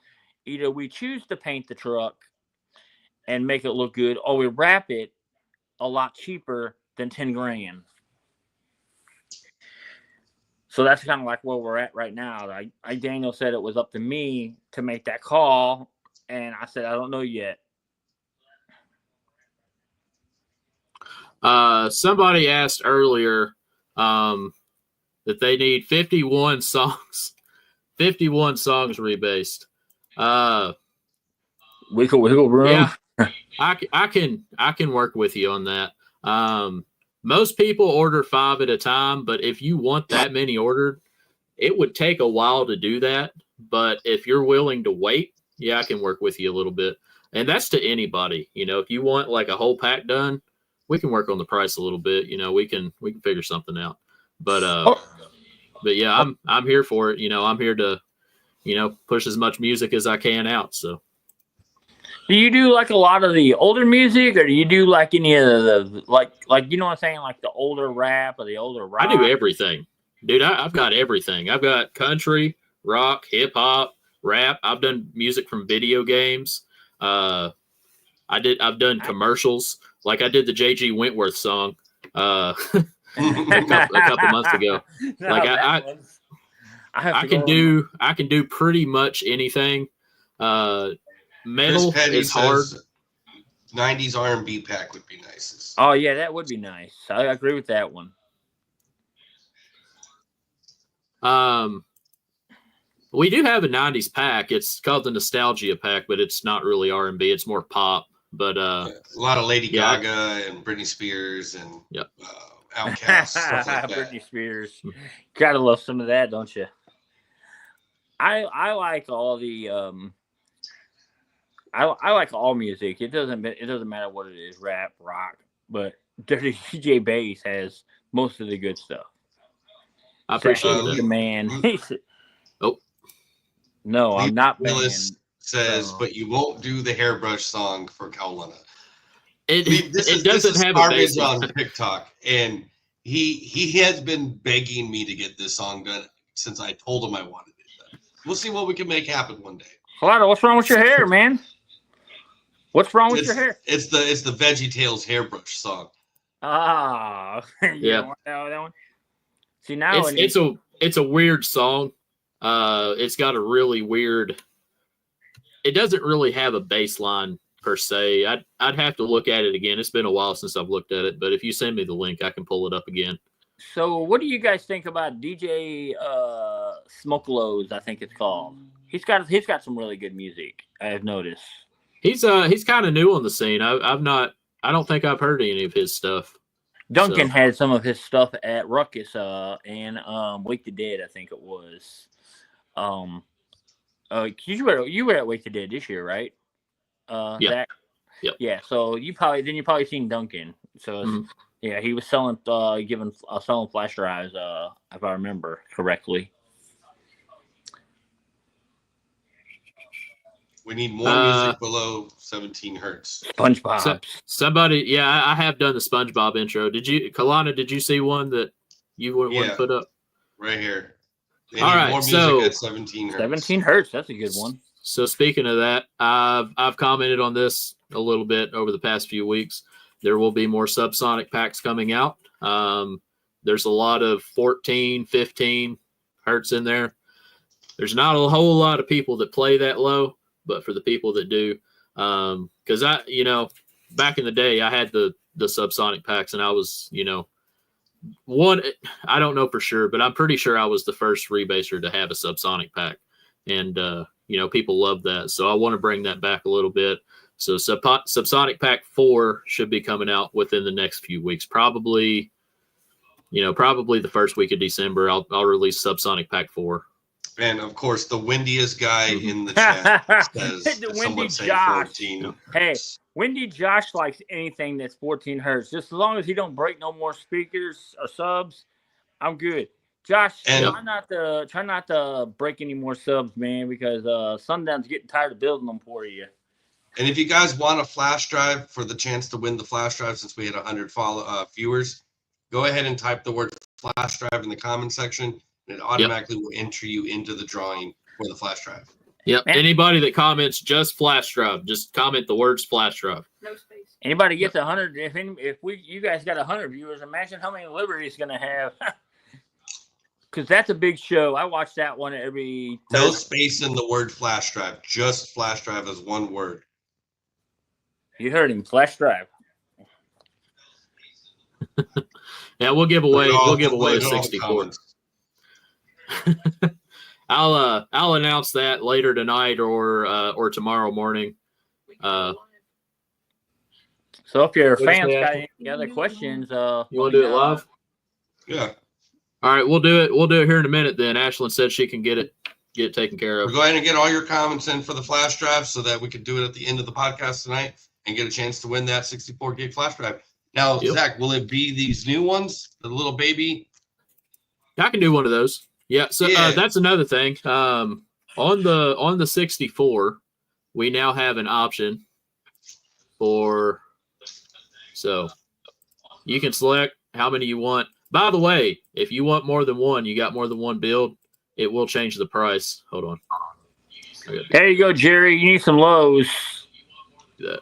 Either we choose to paint the truck and make it look good, or we wrap it a lot cheaper than 10 grand. So that's kind of like where we're at right now. Daniel said it was up to me to make that call, and I said I don't know yet. Somebody asked earlier that they need 51 songs. 51 songs rebased. Wiggle room. Yeah, I can work with you on that. Most people order 5 at a time, but if you want that many ordered, it would take a while to do that. but if you're willing to wait, yeah, I can work with you a little bit. And that's to anybody. If you want like a whole pack done, we can work on the price a little bit. We can figure something out. But yeah, I'm here for it. I'm here to push as much music as I can out. So do you do like a lot of the older music, or do you do like any of the like you know what I'm saying, like the older rap or the older rock? I do everything, dude. I've got everything. I've got country, rock, hip hop, rap. I've done music from video games. I've done commercials. Like I did the J.G. Wentworth song a couple months ago. No, Like I can do pretty much anything. Metal is hard. 90s R&B pack would be nice. Oh yeah, that would be nice. I agree with that one. We do have a 90s pack. It's called the Nostalgia pack, but it's not really R&B. It's more pop. But a lot of Lady Gaga and Britney Spears and Outkast, stuff like that. Britney Spears. Gotta love some of that, don't you? I like all the I like all music. It doesn't matter what it is, rap, rock, but DJ Bass has most of the good stuff. I appreciate that. The man. Oh. No, I'm not Willis says, but you won't do the hairbrush song for Kaulana. It doesn't have a bass on TikTok, and he has been begging me to get this song done since I told him I wanted it done. We'll see what we can make happen one day. Colada, what's wrong with your hair, man? What's wrong with your hair? It's the Veggie Tales hairbrush song. Ah, yeah. That one? See now it's a weird song. It's got a really weird. It doesn't really have a bass line per se. I'd have to look at it again. It's been a while since I've looked at it, but if you send me the link, I can pull it up again. So, what do you guys think about DJ Smokelows? I think it's called. He's got some really good music. I have noticed. He's kind of new on the scene. I don't think I've heard any of his stuff. Duncan had some of his stuff at Ruckus and Wake the Dead, I think it was. You were at Wake the Dead this year, right? Yeah. Zach? Yep. Yeah. So you probably seen Duncan. So yeah, he was selling selling flash drives, if I remember correctly. We need more music below 17 hertz. SpongeBob. Somebody, I have done the SpongeBob intro. Kalana, did you see one that you want to put up? Right here. They All need right, more music at 17 hertz. 17 hertz, that's a good one. So speaking of that, I've commented on this a little bit over the past few weeks. There will be more subsonic packs coming out. There's a lot of 14, 15 hertz in there. There's not a whole lot of people that play that low, but for the people that do, because back in the day, I had the subsonic packs, and I was, one. I don't know for sure, but I'm pretty sure I was the first rebaser to have a subsonic pack, and people love that. So I want to bring that back a little bit. So subsonic pack 4 should be coming out within the next few weeks, probably the first week of December. I'll release subsonic pack 4. And of course, the windiest guy in the chat says, the windy Josh. 14. Hey, windy Josh likes anything that's 14 hertz. Just as long as he don't break no more speakers or subs, I'm good. Josh, try not to break any more subs, man, because Sundown's getting tired of building them for you. And if you guys want a flash drive for the chance to win the flash drive, since we had 100 viewers, go ahead and type the word flash drive in the comment section. And it automatically will enter you into the drawing for the flash drive. Yep. Man. Anybody that comments just flash drive, just comment the words flash drive. No space. Anybody gets 100, if you guys got 100 viewers, imagine how many Liberty's going to have. Because that's a big show. I watch that one every No space in the word flash drive. Just flash drive as one word. You heard him. Flash drive. Yeah, we'll give away a 64. I'll announce that later tonight or tomorrow morning. So if your fans got any other questions, you want to do it live? Yeah. All right, we'll do it. We'll do it here in a minute. Then Ashlyn said she can get it get it taken care of. We're going to get all your comments in for the flash drive so that we can do it at the end of the podcast tonight and get a chance to win that 64 gig flash drive. Now, Zach, will it be these new ones, the little baby? I can do one of those. Yeah. So that's another thing. On the 64, we now have an option for, so you can select how many you want. By the way, if you want more than one, you got more than one build, it will change the price. Hold on. There you go, Jerry. You need some lows. Do that.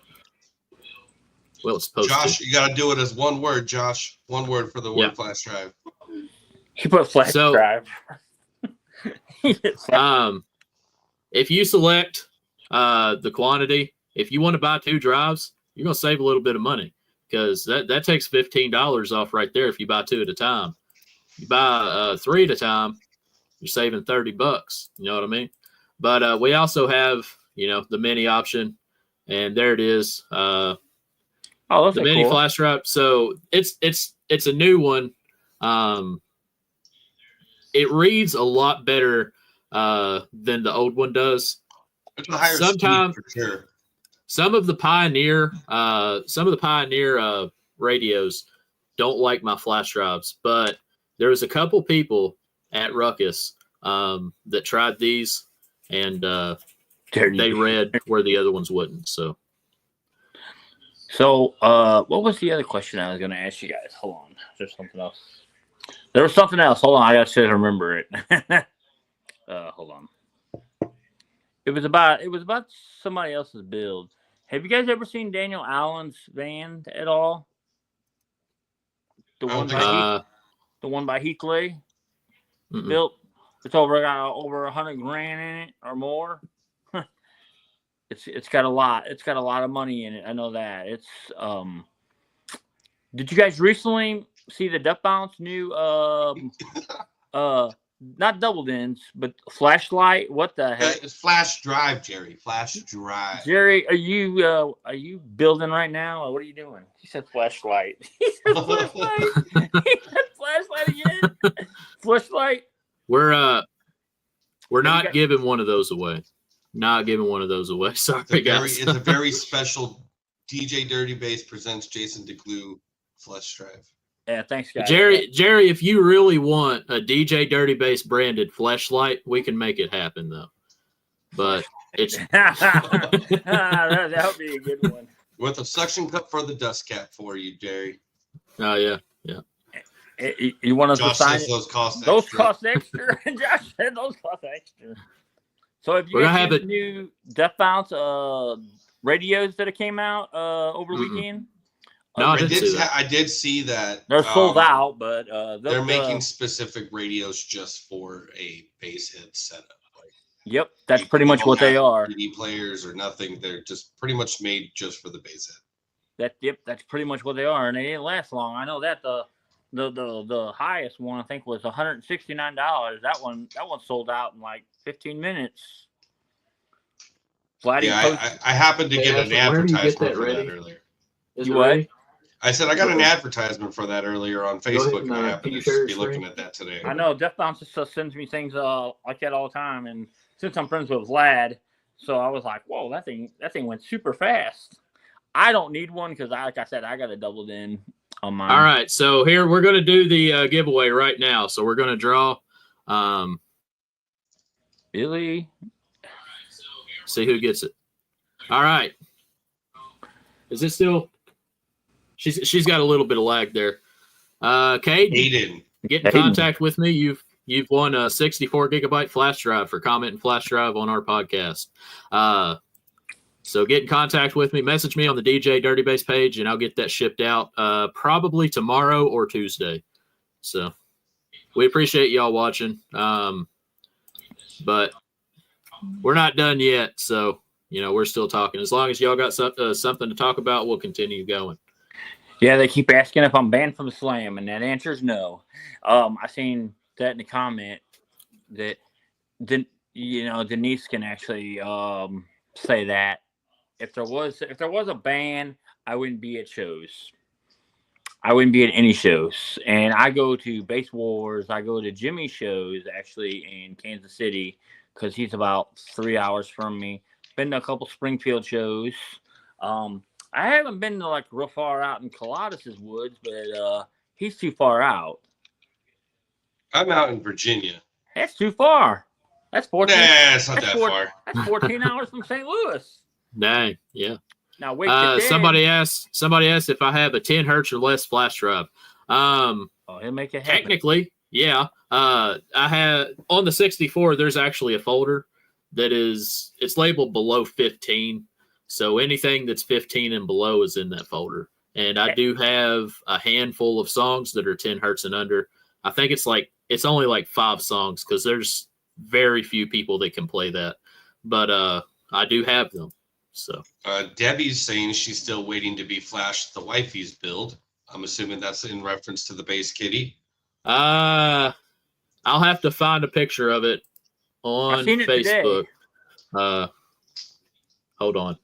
Well, it's supposed Josh, to. you got to do it as one word, Josh. One word for the word flash drive. You put flash drive. If you select the quantity, if you want to buy 2 drives, you're going to save a little bit of money because that takes $15 off right there if you buy 2 at a time. You buy 3 at a time, you're saving $30. You know what I mean? But we also have, the mini option, and there it is. The mini flash drive. So it's a new one. It reads a lot better than the old one does. It's a higher speed for sure. Some of the Pioneer radios don't like my flash drives, but there was a couple people at Ruckus that tried these, and they read where the other ones wouldn't. So what was the other question I was going to ask you guys? Hold on, there's something else. There was something else. Hold on, I got to remember it. Hold on. It was about somebody else's build. Have you guys ever seen Daniel Allen's van at all? The one by Heatley built. It's got over $100,000 in it or more. It's got a lot. It's got a lot of money in it. I know that. It's Did you guys recently see the Duck Bounce new not double ins, but flashlight? What the heck? It's flash drive, Jerry. Flash drive. Jerry, are you building right now, or what are you doing? He said flashlight. He said flashlight. He said flashlight again. Flashlight. We're not giving one of those away. Not giving one of those away. Sorry, guys. It's a very special DJ Dirty Bass presents Jason Declue flash drive. Yeah, thanks, guys. Jerry, if you really want a DJ Dirty Bass branded flashlight, we can make it happen though. But it's that would be a good one. With a suction cup for the dust cap for you, Jerry. Oh yeah. You want us to sign it? Those cost extra. Josh said those cost extra. So if you guys have new Death Bounce radios that came out over the weekend. No, I did see that. They're sold out, but they're making specific radios just for a bass head setup. Yep, that's pretty much what they are. CD players or nothing. They're just pretty much made just for the bass head. That's pretty much what they are, and they didn't last long. I know that the highest one I think was $169. That one sold out in like 15 minutes. I happened to get an advertisement for that earlier. You what? I said I got an advertisement for that earlier on Facebook, and I happened to be looking at that today. I know Death Bounce just sends me things like that all the time, and since I'm friends with Vlad, so I was like, "Whoa, that thing went super fast." I don't need one because, like I said, I got a doubled in on mine. All right, so here we're going to do the giveaway right now. So we're going to draw. Billy, see who gets it. All right. Is it still? She's got a little bit of lag there. Caden, get in contact with me. You've won a 64 gigabyte flash drive for Comment and Flash Drive on our podcast. So get in contact with me. Message me on the DJ Dirty Bass page, and I'll get that shipped out probably tomorrow or Tuesday. So we appreciate y'all watching. But we're not done yet, so we're still talking. As long as y'all got something to talk about, we'll continue going. Yeah, they keep asking if I'm banned from Slam, and that answer is no. I seen that in the comment that Denise can actually say that if there was a ban, I wouldn't be at shows. I wouldn't be at any shows. And I go to Bass Wars. I go to Jimmy's shows actually in Kansas City. because he's about 3 hours from me. Been to a couple Springfield shows. I haven't been to like real far out in Colossus's woods, but he's too far out. I'm out in Virginia. That's too far. That's 14. Nah, it's not that far. That's 14 hours from St. Louis. Dang, yeah. Now wait. Somebody asked if I have a 10 hertz or less flash drive. He'll make it happen. Technically, yeah. I have on the 64. There's actually a folder that it's labeled below 15. So anything that's 15 and below is in that folder. And I do have a handful of songs that are 10 hertz and under. I think it's only like 5 songs because there's very few people that can play that. But I do have them. So Debbie's saying she's still waiting to be flashed the wifey's build. I'm assuming that's in reference to the Bass Kitty. I'll have to find a picture of it on Facebook. Hold on.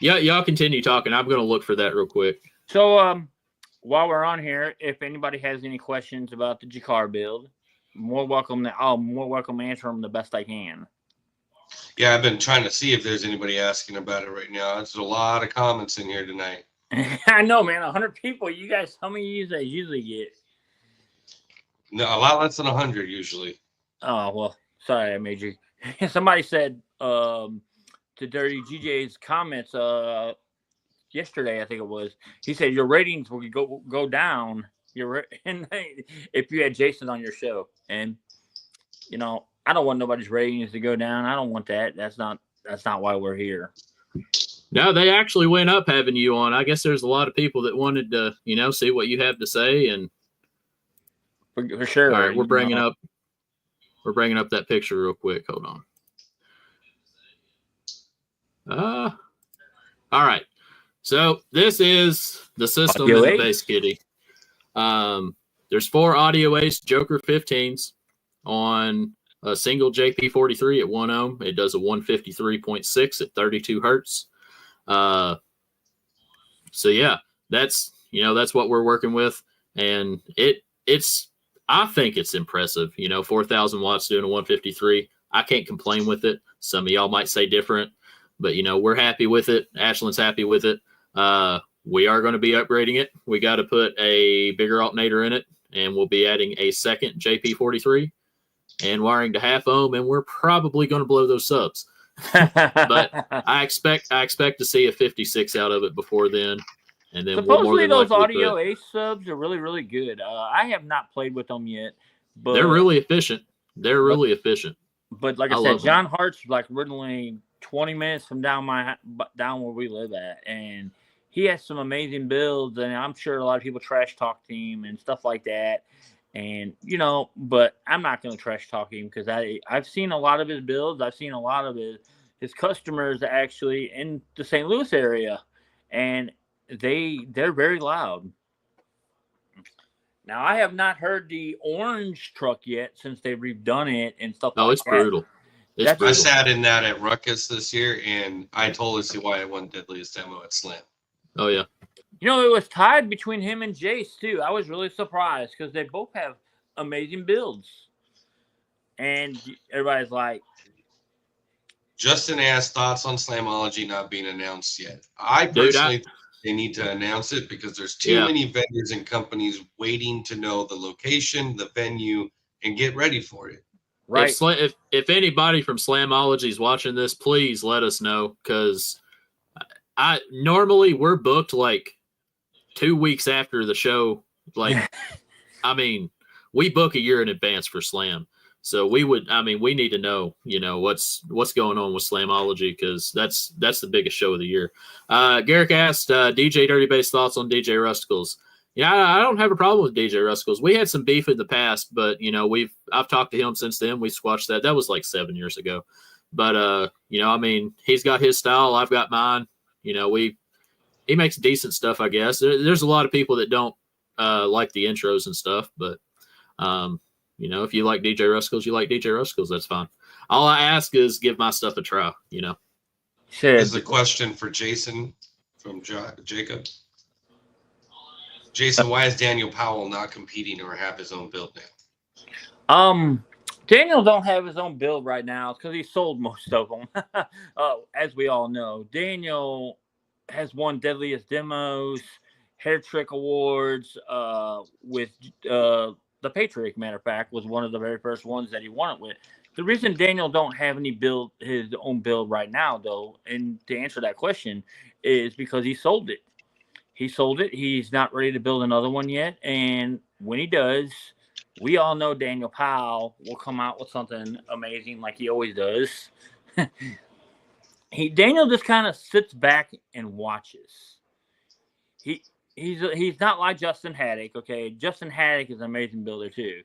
Yeah, y'all continue talking. I'm going to look for that real quick. So, while we're on here, if anybody has any questions about the Jakar build, more welcome to answer them the best I can. Yeah, I've been trying to see if there's anybody asking about it right now. There's a lot of comments in here tonight. I know, man. 100 people. You guys, how many you guys usually get? No, a lot less than 100 usually. Oh, well, sorry I made you. Somebody said to Dirty GJ's comments yesterday, I think it was, he said your ratings will go down if you had Jason on your show. And, you know, I don't want nobody's ratings to go down. I don't want that. That's not why we're here. No, they actually went up having you on. I guess there's a lot of people that wanted to, see what you have to say. And for sure. All right, we're bringing up that picture real quick. Hold on. All right. So this is the system Audio in the Ace? Bass Kitty. There's 4 Audio Ace Joker 15s on a single JP43 at 1 ohm. It does a 153.6 at 32 hertz. So yeah, that's what we're working with, and I think it's impressive. 4,000 watts doing a 153. I can't complain with it. Some of y'all might say different, but we're happy with it. Ashland's happy with it. We are going to be upgrading it. We got to put a bigger alternator in it, and we'll be adding a second JP43 and wiring to 0.5 ohm, and we're probably going to blow those subs. But I expect to see a 56 out of it before then, and then supposedly those Audio Ace subs are really, really good. I have not played with them yet, but they're really efficient. But like I said, John Hart's like originally 20 minutes from down where we live at, and he has some amazing builds, and I'm sure a lot of people trash talk him and stuff like that. And, but I'm not going to trash talk him because I've seen a lot of his builds. I've seen a lot of his customers actually in the St. Louis area, and they're very loud. Now, I have not heard the orange truck yet since they've redone it and stuff like that. Oh, it's brutal. I sat in that at Ruckus this year, and I totally see why I won Deadliest Demo at Slam. Oh, yeah. It was tied between him and Jace, too. I was really surprised because they both have amazing builds. And everybody's like... Justin asked thoughts on Slamology not being announced yet. I personally think they need to announce it because there's too many vendors and companies waiting to know the location, the venue, and get ready for it. Right. If anybody from Slamology is watching this, please let us know, because normally we're booked like 2 weeks after the show. Like, I mean, we book a year in advance for Slam. So we need to know, what's going on with Slamology, because that's the biggest show of the year. Garrick asked DJ Dirty Bass thoughts on DJ Rusticles. Yeah, I don't have a problem with DJ Rusticles. We had some beef in the past, but I've talked to him since then. We squashed that. That was like 7 years ago. But he's got his style, I've got mine. He makes decent stuff, I guess. There's a lot of people that don't like the intros and stuff, but if you like DJ Rusticles, you like DJ Rusticles. That's fine. All I ask is give my stuff a try. This is a question for Jason from Jacob. Jason, why is Daniel Powell not competing or have his own build now? Daniel don't have his own build right now because he sold most of them. As we all know, Daniel has won Deadliest Demos, Hair Trick Awards with the Patriot. Matter of fact, was one of the very first ones that he won it with. The reason Daniel don't have his own build right now, though, and to answer that question, is because he sold it. He sold it. He's not ready to build another one yet, and when he does, we all know Daniel Powell will come out with something amazing like he always does. Daniel just kind of sits back and watches. He's not like Justin Haddock. Okay, Justin Haddock is an amazing builder too,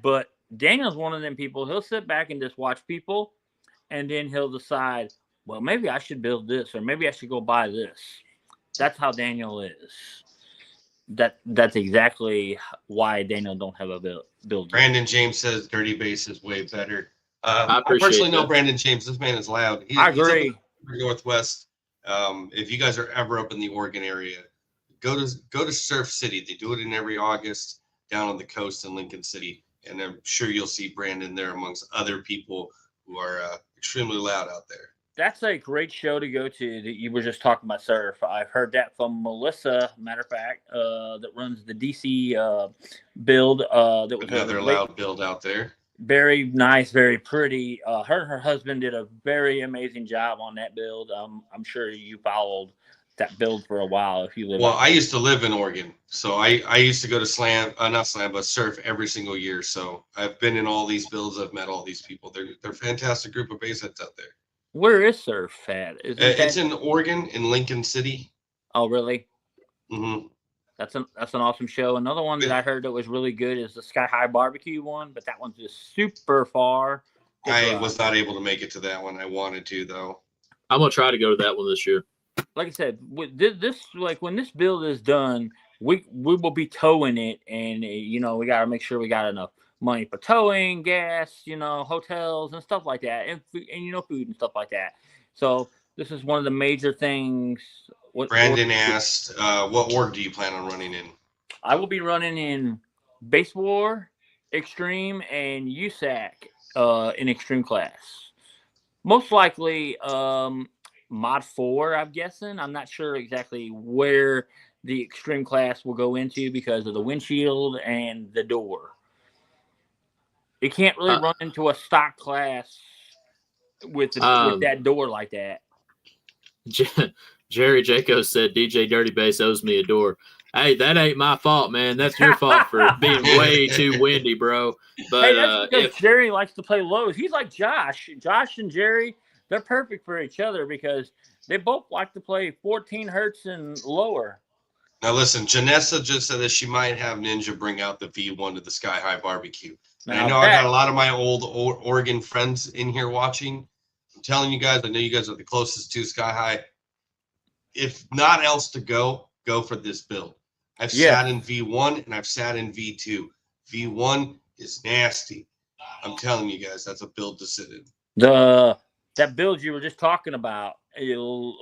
but Daniel's one of them people. He'll sit back and just watch people, and then he'll decide, well, maybe I should build this, or maybe I should go buy this. That's how Daniel is. That's exactly why Daniel don't have a build. Brandon James says Dirty Bass is way better. I personally know that. Brandon James. This man is loud. I agree. He's up in the Northwest. If you guys are ever up in the Oregon area, go to Surf City. They do it in every August down on the coast in Lincoln City, and I'm sure you'll see Brandon there amongst other people who are extremely loud out there. That's a great show to go to. That you were just talking about surf. I've heard that from Melissa. Matter of fact, that runs the DC build. That was another loud build out there. Very nice, very pretty. Her and her husband did a very amazing job on that build. I'm sure you followed that build for a while if you live. Well, I used to live in Oregon, so I used to go to not slam, but surf every single year. So I've been in all these builds. I've met all these people. They're a fantastic group of bass heads out there. Where is surf at? It's in Oregon, in Lincoln City. Oh, really? Mm-hmm. That's an awesome show. Another one that I heard that was really good is the Sky High Barbecue one, but that one's just super far. I was not able to make it to that one. I wanted to, though. I'm gonna try to go to that one this year. Like I said, this like when this build is done, we will be towing it, and we got to make sure we got enough money for towing, gas, hotels and stuff like that, and food and stuff like that. So this is one of the major things. Brandon asked, what org do you plan on running in? I will be running in Base War, Extreme, and USAC in Extreme class. Most likely Mod 4, I'm guessing. I'm not sure exactly where the Extreme class will go into because of the windshield and the door. It can't really run into a stock class with that door like that. Jerry Jaco said DJ Dirty Bass owes me a door. Hey, that ain't my fault, man. That's your fault for being way too windy, bro. But hey, that's because Jerry likes to play lows. He's like Josh. Josh and Jerry, they're perfect for each other because they both like to play 14 hertz and lower. Now listen, Janessa just said that she might have Ninja bring out the V1 to the Sky High Barbecue. And I know I got a lot of my old Oregon friends in here watching. I'm telling you guys, I know you guys are the closest to Sky High. If not else to go for this build. I've sat in V1 and I've sat in V2. V1 is nasty. I'm telling you guys, that's a build to sit in. That build you were just talking about,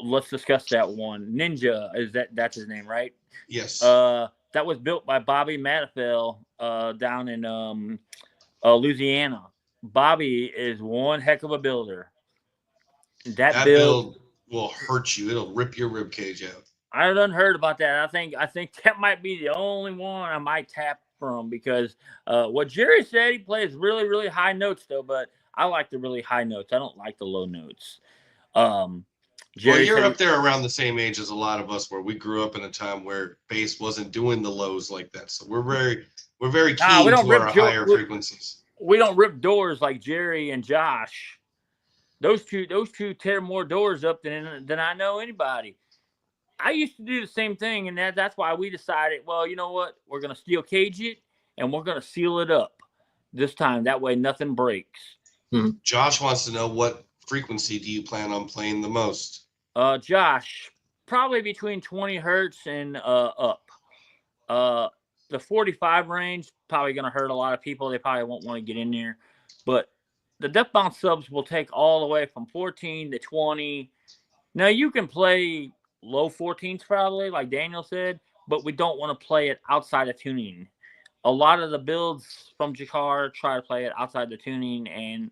let's discuss that one. Ninja, that's his name, right? Yes. That was built by Bobby Matafel down in Louisiana. Bobby is one heck of a builder. That build will hurt you. It'll rip your rib cage out. I done heard about that. I think that might be the only one I might tap from because what Jerry said, he plays really, really high notes though, but I like the really high notes. I don't like the low notes. Jerry, you're up there around the same age as a lot of us, where we grew up in a time where bass wasn't doing the lows like that. So we're very keen to our higher frequencies. We don't rip doors like Jerry and Josh. Those two tear more doors up than I know anybody. I used to do the same thing, and that's why we decided, well, you know what? We're going to steel cage it, and we're going to seal it up this time. That way nothing breaks. Mm-hmm. Josh wants to know, what frequency do you plan on playing the most? Josh, probably between 20 hertz and up. The 45 range, probably going to hurt a lot of people. They probably won't want to get in there. But the Death Bound subs will take all the way from 14 to 20. Now, you can play low 14s probably, like Daniel said, but we don't want to play it outside of tuning. a lot of the builds from Jakar try to play it outside the tuning, and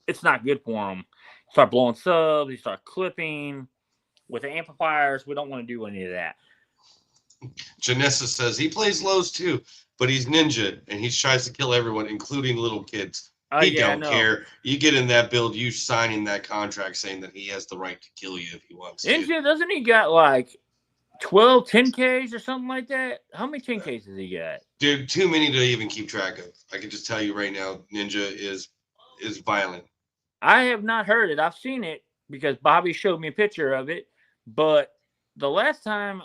it's not good for them. You start blowing subs, you start clipping. With the amplifiers, we don't want to do any of that. Janessa says he plays lows too, but he's ninja and he tries to kill everyone, including little kids. He don't care. You get in that build, you signing that contract saying that he has the right to kill you if he wants to. Ninja, doesn't he got like 12 10Ks or something like that? How many 10Ks has he got? Dude, too many to even keep track of. I can just tell you right now, Ninja is violent. I have not heard it. I've seen it because Bobby showed me a picture of it. But the last time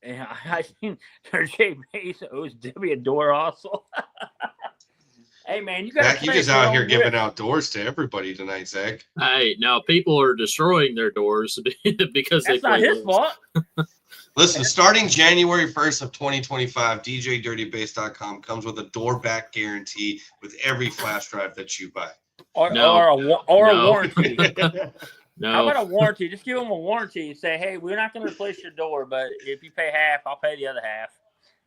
I seen J Base OSW a door also. Hey man, you got Zach, you just out here giving out doors to everybody tonight, Zach. Hey, now people are destroying their doors because that's not his fault. Listen, starting January 1st of 2025, DJDirtyBass.com comes with a door back guarantee with every flash drive that you buy. Or a warranty. No. How about a warranty? Just give them a warranty. Say, hey, we're not going to replace your door, but if you pay half, I'll pay the other half.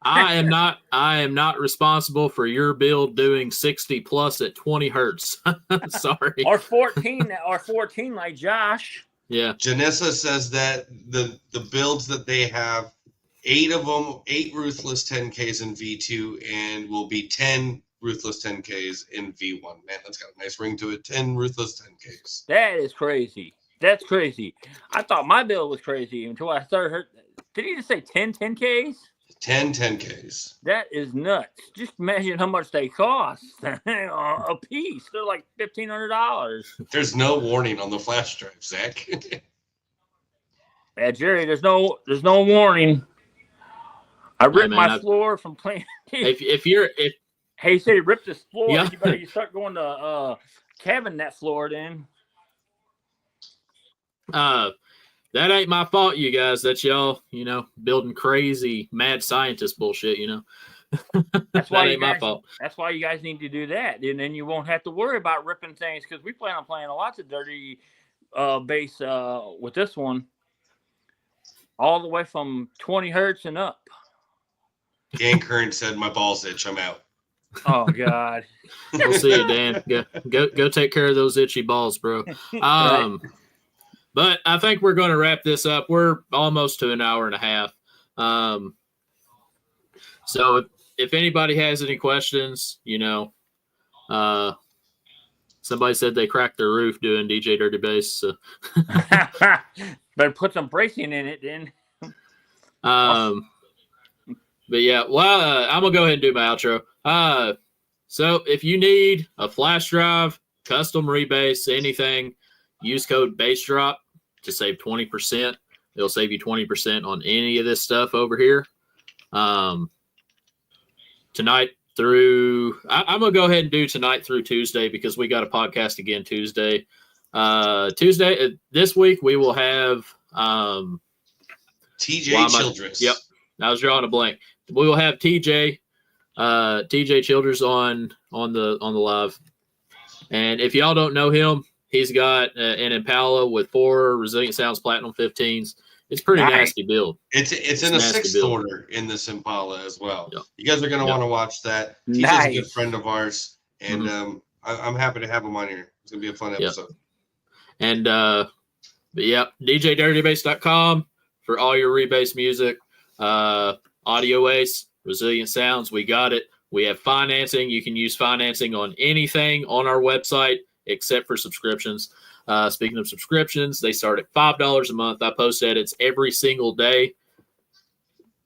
I am not responsible for your build doing 60 plus at 20 hertz. Sorry. Or 14 like Josh. Yeah. Janessa says that the builds that they have, 8 of them, 8 Ruthless 10Ks in V2, and will be 10 Ruthless 10Ks in V1. Man, that's got a nice ring to it. 10 Ruthless 10Ks. That is crazy. That's crazy. I thought my build was crazy until I started heard. Did he just say 10 10Ks? 10 10Ks. That is nuts. Just imagine how much they cost a piece. They're like $1,500. There's no warning on the flash drive, Zach. Yeah, Jerry, there's no warning. I ripped my floor from playing. If Hey, he said he ripped his floor. Yeah. You better start going to Kevin that floor then. That ain't my fault, you guys. That's y'all, building crazy mad scientist bullshit, That's why that ain't my fault. That's why you guys need to do that. And then you won't have to worry about ripping things because we plan on playing lots of dirty bass with this one. All the way from 20 hertz and up. Dan Kern said, my balls itch. I'm out. Oh, God. We'll see you, Dan. Go take care of those itchy balls, bro. But I think we're going to wrap this up. We're almost to an hour and a half. So if anybody has any questions, somebody said they cracked their roof doing DJ Dirty Bass. So. Better put some bracing in it then. But yeah, well, I'm going to go ahead and do my outro. So if you need a flash drive, custom rebase, anything, use code BASSDROP to save 20%. It'll save you 20% on any of this stuff over here. Tonight through, I'm going to go ahead and do tonight through Tuesday because we got a podcast again Tuesday. This week we will have TJ Childress. Yep. I was drawing a blank. We will have TJ Childress on the live. And if y'all don't know him, he's got an Impala with 4 Resilient Sounds Platinum 15s. It's pretty nasty build. It's in a 6th order in this Impala as well. Yep. You guys are going to want to watch that. He's a good friend of ours, and I'm happy to have him on here. It's going to be a fun episode. Yep. And but yeah, DJDirtyBass.com for all your rebase music. Audio Ace, Resilient Sounds, we got it. We have financing. You can use financing on anything on our website except for subscriptions. Speaking of subscriptions, they start at $5 a month. I post edits every single day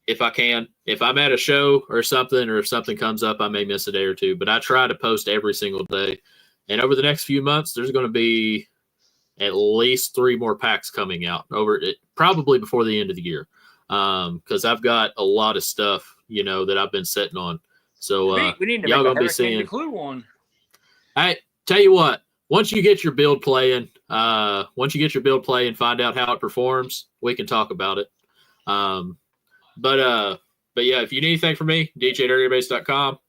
if I can. If I'm at a show or something, or if something comes up, I may miss a day or two, but I try to post every single day. And over the next few months, there's going to be at least 3 more packs coming out over it, probably before the end of the year. Because I've got a lot of stuff, that I've been sitting on. So we need to y'all make gonna be seeing Declue one. I tell you what, once you get your build playing, find out how it performs, we can talk about it. But yeah, if you need anything from me, DJDirtyBass.com.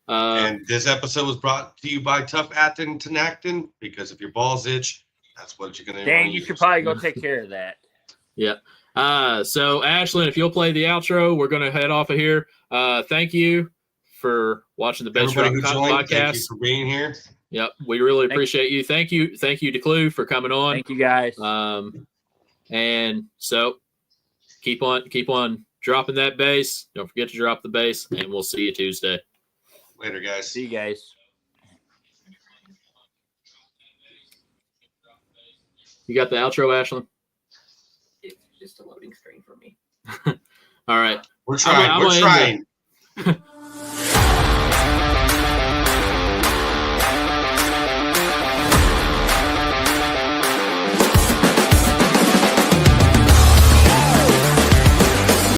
And this episode was brought to you by Tough Acton Tenactin, because if your balls itch, that's what you're gonna. Dan, you should probably go take care of that. Yeah. So Ashlyn, if you'll play the outro, we're gonna head off of here. Thank you for watching the Bass Everybody Drop who joined, podcast. thank you for being here. Yep, we really appreciate you. Thank you, Declue, for coming on. Thank you, guys. And so keep on dropping that bass. Don't forget to drop the bass, and we'll see you Tuesday. Later, guys. See you guys. You got the outro, Ashlyn? It's just a loading screen for me. All right. We're trying.